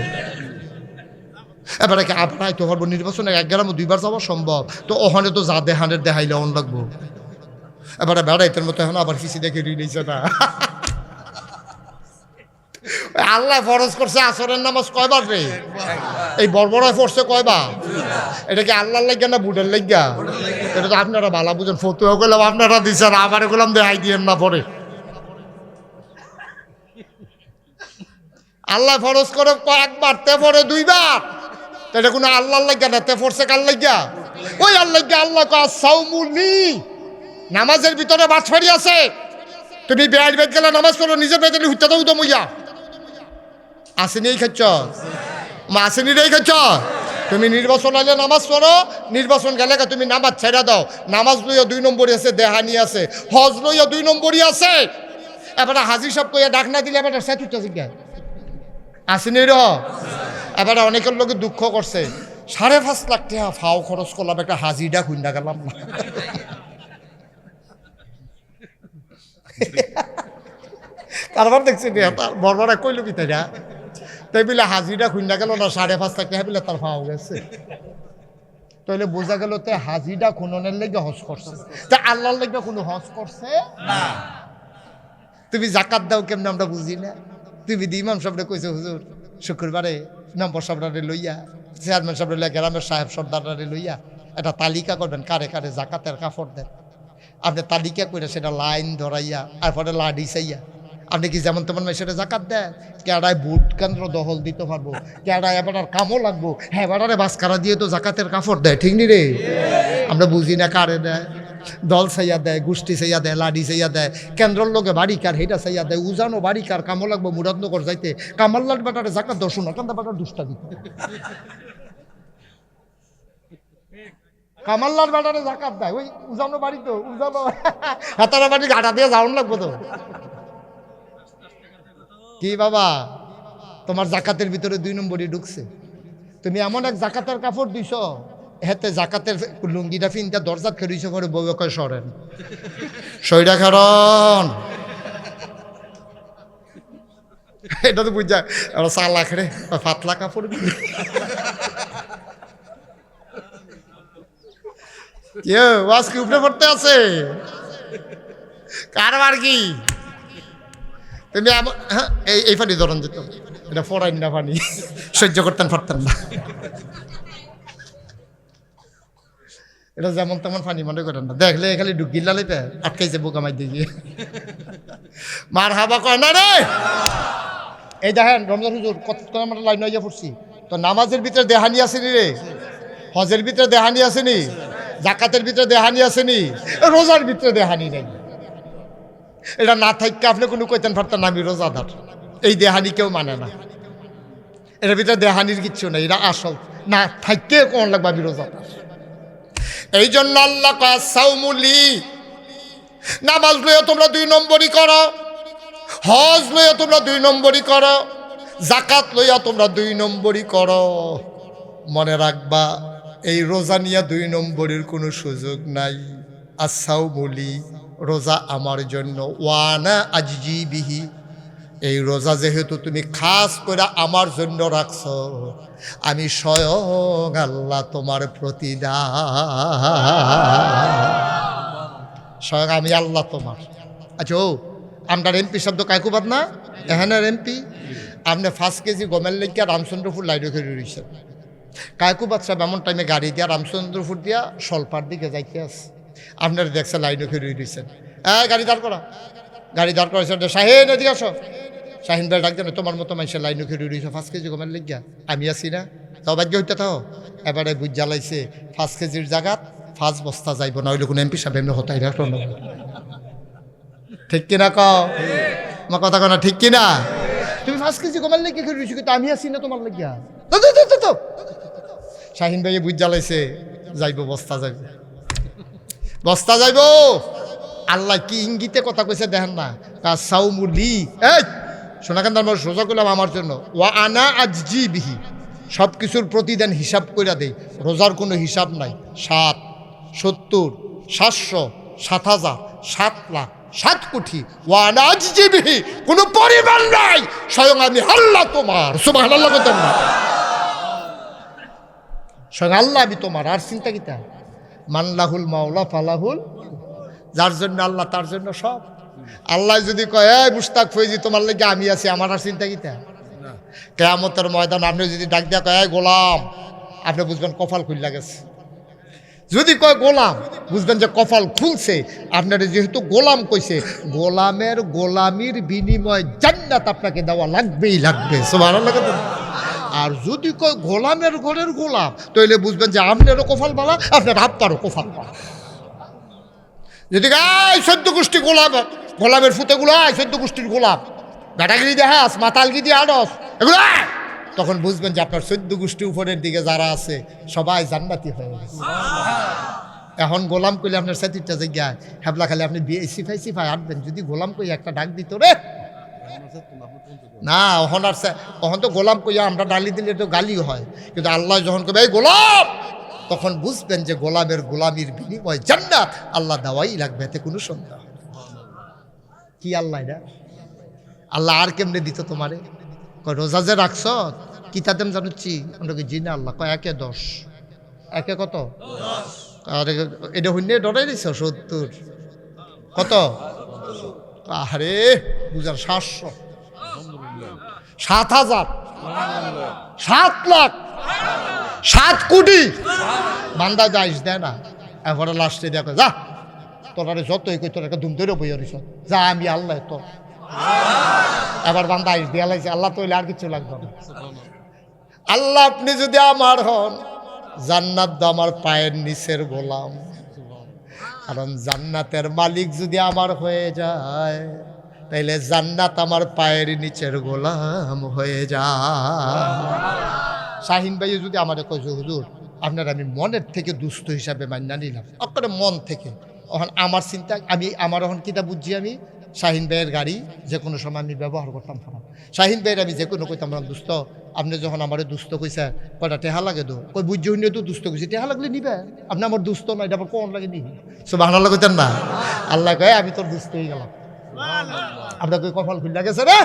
এবারে কি আপনার তো পারবো নির্বাচনে 1 গ্রামে 2বার যাওয়া সম্ভব, তো ওখানে তো যা দেহানের দেখাইলে অন লাগবো। এবারে বেড়াইতের মতো এখন আবার ফিসি দেখে নিয়েছে না। আল্লাহ ফরজ করছে আসরের নামাজ কয়বার রে? এই বড়বড়ায় পড়ছে কয়বার? এটা কি আল্লাহর লাগিয়া না বুটের লাগিয়া? এটা তো আপনারা ভালো বুঝেন, ফতুয়া করলাম আপনারা দিচ্ছেন, আবার এগুলাম দেখাই দিয়েন না পরে। আল্লাহ ফরজ করে কয়েকবার, তে পরে 2বার, এটা কোনো আল্লাহর লাগিয়া না, তে পড়ছে কার লাগিয়া? ওই আল্লাহ আল্লাহ সাউমুলি, নামাজের ভিতরে বাছফারি আছে। তুমি বেআইন বেদ গেলে নামাজ পড়ো, নিজের বেদে হুত্যা দাও তো মইয়া আসেনি, এই খাচ্ছ আসেনি রে খাচ্ছ। তুমি নির্বাচন আইলে নামাজ পড়ো, নির্বাচন গেলে তুমি নামাজ ছেড়া দাও। নামাজ লইয়া 2 নম্বরই আছে, দেহানি আছে, হজ লইয়া 2 নম্বরই আছে। এবারে হাজি সব কইয়া ডাক না দিলে এবার সেতুটা জিজ্ঞাসা আসেনি র। এবারে অনেকের লোকে দুঃখ করছে, 5.5 লাখ টাকা ফাও খরচ করলাম, একটা হাজিটা খুঁজা গেলাম না। তারপর দেখছি বড় কইল কি তাই না, তাই বলে হাজিটা খুঁজা গেল না, 5.5 লাখ টাকা বলে তার ফাও গেছে। তাহলে বোঝা গেল তে হাজিটা খুননের লেগে হজ করছে, তা আল্লাহর লেগে কোনো হজ করছে না। তুমি জাকাত দাও কেমনে আমরা বুঝি না। তুমি ইমাম সাহেবরে কইছো হুজুর শুক্রবারে মেম্বার সাহেবরে লইয়া, চেয়ারম্যান সাহেবরে লইয়া, গ্রামের সাহেব সর্দাররে লইয়া একটা তালিকা করবেন কারে কারে জাকাতের কাপড় দেন। আপনি তালিকা করে সেটা লাইন ধরাইয়া তারপরে লাডি চাইয়া আপনি কি যেমন তেমন সেটা জাকাত দেন। কেডায় ভোট কেন্দ্র দখল দিতে পারবো, কেডায় এবার কামও লাগবো, হ্যাঁ এবারে বাসকারা দিয়ে তো জাকাতের কাপড় দেয়, ঠিক নি রে? আমরা বুঝি না কারে দেয়, দল চাইয়া দেয়, গোষ্ঠী চাইয়া দেয়, লাডি চাইয়া দেয়, কেন্দ্রের লোকে বাড়ি কার হেটা চাইয়া দেয়, উজানো বাড়ি কার কামও লাগবো মুরাদনগর যাইতে, কামাল্লার বেটারে জাকাত দর্শন না কান্দা বেটার দুষ্টা দিতে, কামাল্লার বেটারে জাকাত দেয়, ওই উজানো বাড়ি তো উজানো হাতারা বাড়ি ঘাটা দিয়ে যাওয়ান লাগবো তো। কি বাবা তোমার জাকাতের ভিতরে 2 নম্বরই ঢুকছে, তুমি এমন এক জাকাতের কাপড় দিছ, হেতে জাকাতের লুঙ্গিটা ফিনটা দরজাত খেয়েছ করে বউ কয় সরেন সইরা কারণ এটা তো বুঝা চালাক রে, পাতলা কাপড় কি উপরে পড়তে আছে কারবার কি তুমি হ্যাঁ এই পানি ধরন যেত, এটা ফরাইন না পানি, সহ্য করতেন পারতেন না। এটা যেমন তেমন পানি মনে করেন না, দেখলে খালি ঢুকিলা লেপে আটকাইছে বোকা মাই দিয়ে মার হাবা কয় না রে। এই দেখেন রমজান হুজুর কত আমরা লাইন হইয়া পড়ছি, তো নামাজের ভিতরে দেহানি আসেনি রে, হজের ভিতরে দেহানি আসেনি, জাকাতের ভিতরে দেহানি আসেনি, রোজার ভিতরে দেহানি নেই। এটা না থাকলে আপনি কোনো কইতেন পারতেন না আমি রোজাদার, এই দেহানি কেউ মানে না, এটার ভিতরে দেহানির কিচ্ছু নেই, এটা আসল না থাকতে কোন লাগবে আমি রোজাদার। এই জন্য আল্লাহ কয় সাউমুলি, নামাজ লইয়া তোমরা 2 নম্বরই করো, হজ লইয়া তোমরা 2 নম্বরই করো, জাকাত লইয়া তোমরা 2 নম্বরই করো। মনে রাখবা এই রোজা নিয়ে 2 নম্বরের কোনো সুযোগ নাই। আসাউমুলি, রোজা আমার জন্য, ওয়ানা আজজি বিহি, এই রোজা যেহেতু তুমি খাস করে আমার জন্য রাখছ, আমি স্বয়ং আল্লাহ তোমার প্রতিদান, স্বয়ং আমি আল্লাহ তোমার। আচ্ছা ও আপনার এমপি শব্দ কায়কুবাদ না, এখানের এমপি আপনি 5 কেজি গমের লেগিয়া রামচন্দ্রপুর লাইনে খেয়ে রয়েছেন, কায়কুবাদ সাহেব এমন টাইমে গাড়ি দিয়া রামচন্দ্রপুর দিয়া সলপার দিকে যাইতে আছে, আপনারা দেখছে লাইনে খেয়ে রয়েছেন, গাড়ি দাঁড় করা, গাড়ি দাঁড় করাইছে, শাহিন এদিকে আসো, শাহিন ভাই ডাক দেন, তোমার মতো মানুষের লাইনে খেয়ে রয়েছে 5 কেজি গমের লেগিয়া, আমি আছি না, তাও বাধ্য হইতে থাও। এবারে বুঝ জ্বালাইছে 5 কেজির জায়গাত 5 বস্তা যাইব না, ওইলে কোনো এমপি সাহেব এমনি হতাই রাখলো না, ঠিক কিনা কও আমার কথা কনা, ঠিক কিনা? তুমি 5 কেজি গমের লেগে খেয়ে রয়েছো, কিন্তু আমি আছি না তোমার লেগিয়া। শাহিন ভাই বুঝ জ্বালাইছে যাইব, বস্তা যাইব, বস্তা যাইব। আল্লাহ কি ইঙ্গিতে কথা কইছে দেখেন না, সাউমুলি এই শোনাকেন তার সোজা করলাম আমার জন্য, ওয়া আনা আজজি বিহি, সব কিছুর প্রতিদিন হিসাব কইরা দেই, রোজার কোনো হিসাব নাই। 7, 70, 700, 7,000, 7 লাখ, 7 কোটি, ওয়া আনা আজজি বিহি, কোনো পরিমাণ নাই, স্বয়ং আমি আল্লাহ তোমার। সুবহানাল্লাহ কইতেন না, স্বয়ং আল্লাহ আমি তোমার। আর চিন্তা কিতা, মানলাহুল মাওলা ফালাহুল, যার জন্য আল্লাহ তার জন্য সব। আল্লাহ যদি কয় এই মুশতাক ফৈজি তোমার লাগে আমি আছি, আমার আর চিন্তা কিতা? কিয়ামতের ময়দান আপনি যদি ডাক দিয়া কয় গোলাম, আপনি বুঝবেন কপাল খুললা গেছে। যদি কয় গোলাম, বুঝবেন যে কপাল খুলছে। আপনার যেহেতু গোলাম কইছে, গোলামের গোলামির বিনিময় জান্নাত আপনাকে দেওয়া লাগবেই লাগবে। সুবহানাল্লাহ। আর যদি কয় গোলামের ঘরের গোলাম, তাহলে বুঝবেন যে আপনারও কপাল বালা, আপনার আব্বারও কপাল বালা। যদি গাই 14 গোষ্ঠী গোলাম, গোলামের ফুতেগুলো 14 গোষ্ঠীর গোলাম, গাটাগিরি দেখাস, মাতালগি দিয়ে আড়স, এগুলো তখন বুঝবেন যে আপনার 14 গোষ্ঠী উপরের দিকে যারা আছে সবাই জান্নাতি হয়ে গেছে। এখন গোলাম কইলে আপনার সাথীটা জায়গায় হেবলা খালি আপনি সিফাই আনবেন। যদি গোলাম কই একটা ডাক দিত রে না, ওহন তো গোলাম কইয়া আমরা ডালি দিলে তো গালি হয়, কিন্তু আল্লাহ যখন কবে এই গোলাম, তখন বুঝবেন যে গোলামের গোলামির বিনিময় জান্নাত আল্লাহ দেওয়াই লাগবে, এতে কোনো সন্দেহ। কি আল্লাহ এটা? আল্লাহ আর কেমনে দিত তোমারে? কয় রোজা যে রাখছ কিতাদেম জানুচ্ছি, আমরা জি না আল্লাহ। কয় 1 এ 10, 1 এ কত? আর এটা হইনে ডরাই দিছ 70, কত? আরে বুঝার 700, 7,000, 7 লাখ, 7 কোটি বান্দা যাইস দেয় না। এরপরে লাস্টে দেখো যা তোরা যতই কই তোর একটা ধুম ধরে বই আরিস, যা আমি আল্লাহ তোর। এবার বান্দা আইস দিয়া লাগছে, আল্লাহ তৈলে আর কিছু লাগবে না। আল্লাহ আপনি যদি আমার হন, জান্নাত তো আমার পায়ের নিচের গোলাম। কারণ জান্নাতের মালিক যদি আমার হয়ে যায়, তাইলে জান্নাত আমার পায়ের নিচের গোলাম হয়ে যায়। শাহিন ভাই যদি আমার কয় হুজুর আপনার আমি মনের থেকে দুস্থ হিসাবে মান্না নিলাম, আপনার মন থেকে, এখন আমার চিন্তা আমি আমার এখন কিতা বুঝছি, আমি শাহিন ভাইয়ের গাড়ি যে কোনো সময় আমি ব্যবহার করতাম খারাপ। শাহিন ভাইয়ের আমি যে কোনো কইতাম দুস্থ, আপনি যখন আমার দুস্থ কইছে কয়টা টেহা লাগে তো, কই বুঝছি হইনি তো দুস্থ কইছে, টেহা লাগলে নিবে, আপনি আমার দুস্থ না, এটা আবার কোন লাগে নিবি। সুবহানাল্লাহ কইতেন না? আল্লাহ কয় আমি তোর দুস্থ হয়ে গেলাম। আপনার কই কপাল খুললা গেছে রে,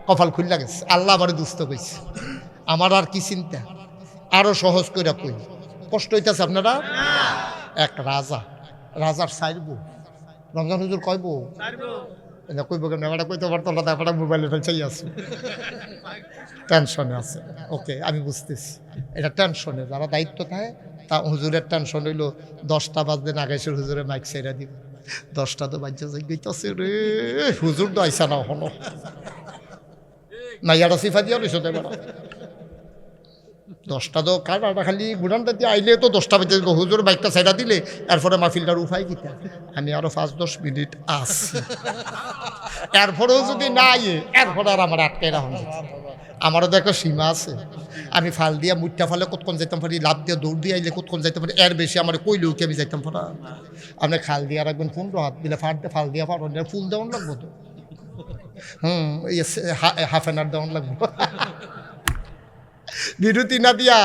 কপাল খুললা গেছে, আল্লাহ আমার দুস্থ কইছে। আমার আর কি চিন্তা, আরো সহজ করে কই, কষ্ট হইতেছে আপনারা? এক রাজার সাইরবো, রমজান হুজুর কইব কইব কেন এটা কইতে পারতো না, তারপরে মোবাইলে চাই আছে, টেনশনে আছে। ওকে আমি বুঝতেছি, এটা টেনশনে যারা দায়িত্ব থাকে, তা হুজুরের টেনশন হইলো 10টা বাজতে নাগাইশের হুজুরে মাইক সেরা দিব, 10টা তো বাজ্যা যাই গইতেছে রে, হুজুর তো আইসা না হলো না, ইয়ারা সিফা দিয়া রইস দেবে না। 10টা তো কাটা খালি গুড়ানটা দিয়ে আইলে তো 10টা বেজে হুজুর বাইকটা সাইডা দিলে, এরপরে মাহফিলটার উপায় কিতা, আমি আরো 5-10 মিনিট আসি, এরপরেও যদি না আইয়ে এরপরে আর আমার আটকে রাখুন। আমারও তো একটা সীমা আছে, আমি ফাল দিয়া মুঠটা ফালে কতক্ষণ যাইতাম পারি, লাভ দিয়ে দৌড় দিয়ে আইলে কতক্ষণ যাইতে পারি, এর বেশি আমার কইলেও কি আমি যাইতাম পারা। আপনি খাল দিয়া রাখবেন 15 হাত দিলে ফাল দিয়া পারবেন, ফুল দেওয়ান লাগবো তো, হাফ অ্যান আওয়ার দেওয়ান লাগবো। বিরতি না দিয়া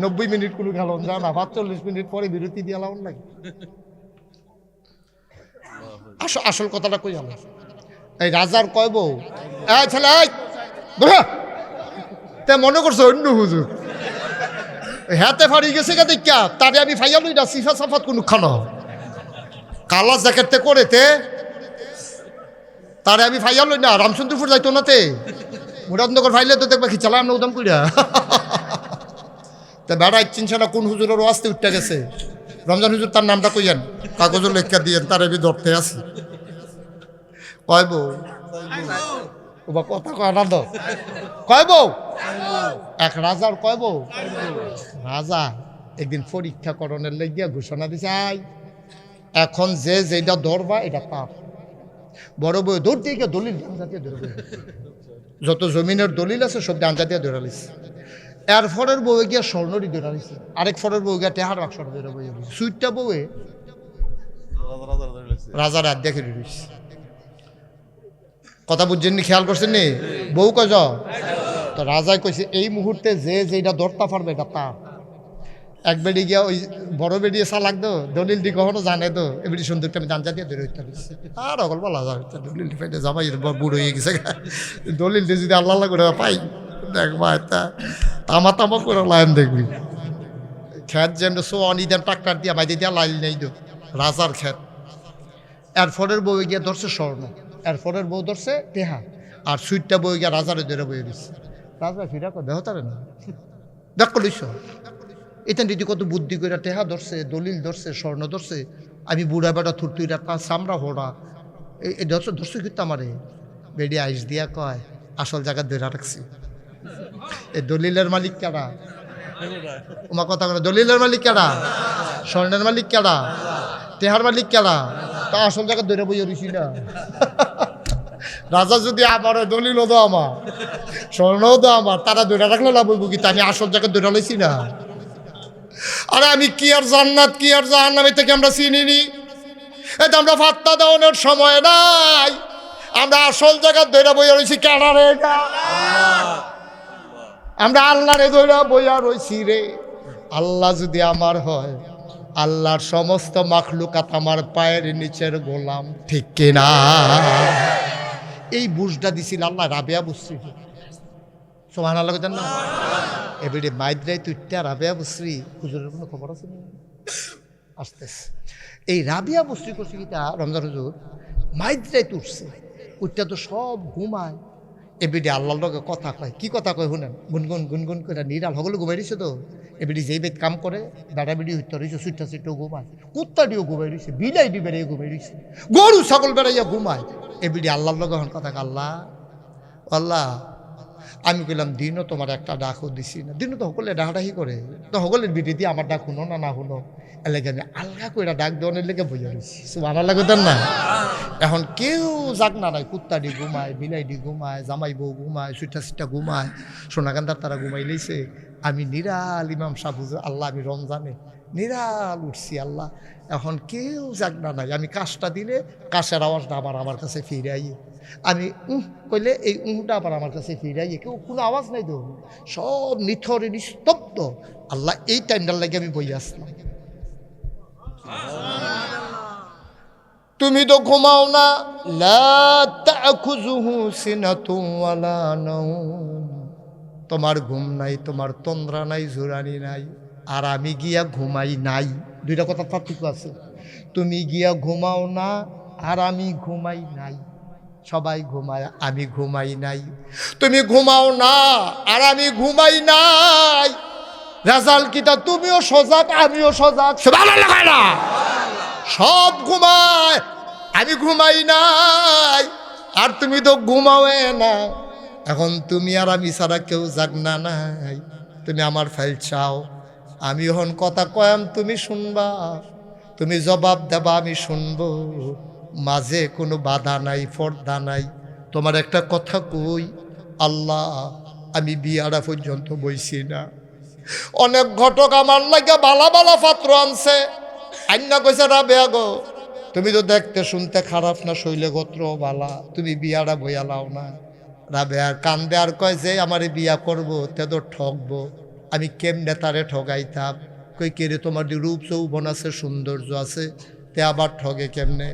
90 মিনিট কোনো খেলন যা না, 45 মিনিট পরে বিরতি দিয়া লাউন লাগে। আসল কথাটা কই আমি, এই রাজার কয় বউ ছেলে তে মনে করছো অন্য হুজুর হাতে ফাড়ি গেছে গে দেখা, তারে আমি ফাইয়া লই না সিফা সাফাত কোনো খানো কালা জ্যাকেটতে করেতে, তারে আমি ফাইয়া লই না, রামচন্দ্রপুর যাইতো নাতে, মুরাদনগর ফাইলে তো দেখবা কি চালাম না উদাম কইরা। তা বেড়া চিনছে না কোন হুজুরের ওয়াস্তে উঠতে গেছে, রমজান হুজুর তার নামটা কইয়েন, কাগজের লেখা দিয়েন, তার আমি ধরতে আসি। কয় বউ ওবা কথা কয় আনন্দ, কয় বউ এক রাজার কয় বউ। রাজা একদিন পরীক্ষা করণের লেগিয়া ঘোষণা দিছে, আই এখন যে যেটা ধরবা এটা তার। বড় বউ ধরতে গিয়ে দলিল জাতীয় ধরবে, যত জমিনের দলিল আছে সব ডান জাতীয় ধরালিস। এর ফরের বউয়ে গিয়া স্বর্ণরি ধরে রয়েছে, আরেক ফরের বউ গিয়া টেহার বাক্স ধরে বইয়ে রয়েছে। সুইটটা বউয়ে রাজার হাত দেখে রয়েছে। কথা বুঝছেন নি, খেয়াল করছেন নি? বউ কয় তো রাজায় কইছে এই মুহূর্তে যে যেটা ধরতে পারবে এটা তার। এক বেড়ি গিয়া ওই বড় বেড়িয়ে চালাক দো দলিল দি কখনো জানে তো এবারে সুন্দরটা আমি জানজা দিয়ে ধরে উঠতে পারছি। আর অকল বলা যায় দলিল পাইতে জামাই বুড়ো হয়ে গেছে, দলিল দিয়ে যদি আল্লাহ আল্লাহ করে পাই দেখবা এটা তামা তামা করে লাইন দেখবি। খেত যেন সো অনিদান ট্রাক্টার দিয়া বাইরে দিয়া লাইল নেই তো রাজার খেত। এরপরের বউ গিয়া ধরছে স্বর্ণ, এরপরের বউ ধরছে টেহা, আর সুইটটা বই গিয়া রাজারে ধরে বইয়ে দিচ্ছে। রাজা ফিরা কর দেহ তারে না দেখ লইছ এটা দিদি কত বুদ্ধি করে টেহা ধরছে, দলিল ধরছে, স্বর্ণ ধরছে। আমি বুড়া বেটা থুরতুইরা তার চামড়া হোড়া এই ধরছে ধরছে কিন্তু আমারে বেড়ি আইস দিয়া কয় আসল জায়গা ধরে রাখছি। এই দলিলের মালিক কারা? ওমা কথা বলে দলিলের মালিক কারা? স্বর্ণের মালিক কারা? টেহার মালিক কারা? তা আসল জায়গা ধরে বইয়ে রইছি না। রাজা যদি আমার দলিলও দো আমার স্বর্ণও দো আমার, তারা ধরে রাখলে না বলবো কি আমি আসল জায়গা ধরে লইছি না। আরে আমি কি আর জান্নাত কি আর জাহান্নাম থেকে আমরা চিনিনি, এটা আমরা ফাত্তা দেওয়ানোর সময় নাই। আমরা আসল জায়গা ধরে বইয়া রয়েছি কেনা রে, আমরা আল্লাহরে ধরে বইয়া রয়েছি রে। আল্লাহ যদি আমার হয়, আল্লাহর সমস্ত মাখলুকাত আমার পায়ের নিচের গোলাম, ঠিক কিনা? এই বুঝটা দিছিল আল্লাহ রাবেয়া বুঝছি। সুবহানাল্লাহ কইতেন না? এবারে মাইদ্রাই তুইটা রাবেয়া বুঝছি হুজুরের কোনো খবর আছে না? আসতেছে এই রাবিয়া বস্ত্রী করছে কিটা রমজান হুজুর মাইদ্রাই তুটছে, উঠটা তো সব ঘুমায়। এবিডি আল্লাহর লগে কথা কয়, কি কথা কয় শুনেন, গুনগুন গুনগুন করে নিরাল হগলে ঘুমাই দিছে তো। এবিডি যেই বেদ কাম করে বেড়া বিড়ি হইতে রয়েছে, সুইটা সুইটাও ঘুমায়, কুত্তাটিও ঘুমাই রয়েছে, বিলাই ডি বেড়াইয়া ঘুমাই রয়েছে, গরু ছাগল বেড়াইয়া ঘুমায়। এবিডি আল্লাহর লগে হন কথা, আল্লাহ আল্লাহ আমি কইলাম দিনও তোমার একটা ডাকও দিছি না, দিনও তো সকলে ডাকাডাকি করে, তো সকলের বিধি দিয়ে আমার ডাক শুনো না না শুনো, এলাকা আমি আলগা করে ডাক দেওয়ানের লেগে বইয়া রয়েছি। সুবহানাল্লাহ কইতেন না? এখন কেউ যাক না নাই, কুত্তাডি ঘুমায়, বিলাইডি ঘুমায়, জামাই বউ ঘুমায়, সুইটা সিটা ঘুমায়, সোনাকান্দার তারা ঘুমাই লইছে। আমি নিরাল ইমাম সাহেব আল্লাহ আমি রমজানে নিরাল উঠছি আল্লাহ। এখন কেউ যাক না নাই, আমি কাজটা দিলে কাশের আওয়াজটা আবার আমার কাছে ফিরে আই, আমি কইলে এই উঁটা আবার আমার কাছে ফিরে আই, কেউ কোনো আওয়াজ নাই তো, সব নিথরে নিস্তব্ধ। আল্লাহ এই টাইমটার লাগে আমি বই আসলাম। তুমি তো ঘুমাও না, লা তাখুযুহু সিনাতুন ওয়ালা নাওম, তোমার ঘুম নাই, তোমার তন্দ্রা নাই, জোরানি নাই, আর আমি গিয়া ঘুমাই নাই। দুইটা কথা পার্থক্য আছে। তুমি গিয়া ঘুমাও না আর আমি ঘুমাই নাই, সবাই ঘুমায় আমি ঘুমাই নাই। তুমি ঘুমাও না আর আমি ঘুমাই নাই, রেজাল্ট কিটা তুমিও সজাগ আমিও সজাগ, না সব ঘুমায় আমি ঘুমাই নাই, আর তুমি তো ঘুমাওয়ে না। এখন তুমি আর আমি ছাড়া কেউ জাগ না নাই, তুমি আমার ফাইল চাও, আমি এখন কথা কয়াম তুমি শুনবা, তুমি জবাব দেবা আমি শুনবো, মাঝে কোনো বাধা নাই পর্দা নাই। তোমার একটা কথা কই, আল্লাহ আমি বিয়ারা পর্যন্ত বইছি না, অনেক ঘটক আমার লাগে বালা বালা পাত্র আনছে, আইনা কইছে রাবেয়া গো তুমি তো দেখতে শুনতে খারাপ না, শৈলে গোত্র বালা, তুমি বিয়ারা বইয়া লাও না। রাবেয়ার কান্দে আর কয় যে আমারে বিয়া করবো তে তো ঠকবো, আমি কেমনে তারে ঠগাইতাম। কই কে রে তোমার রূপ যৌবন আছে সৌন্দর্য আছে, তে আবার ঠগে কেমনে?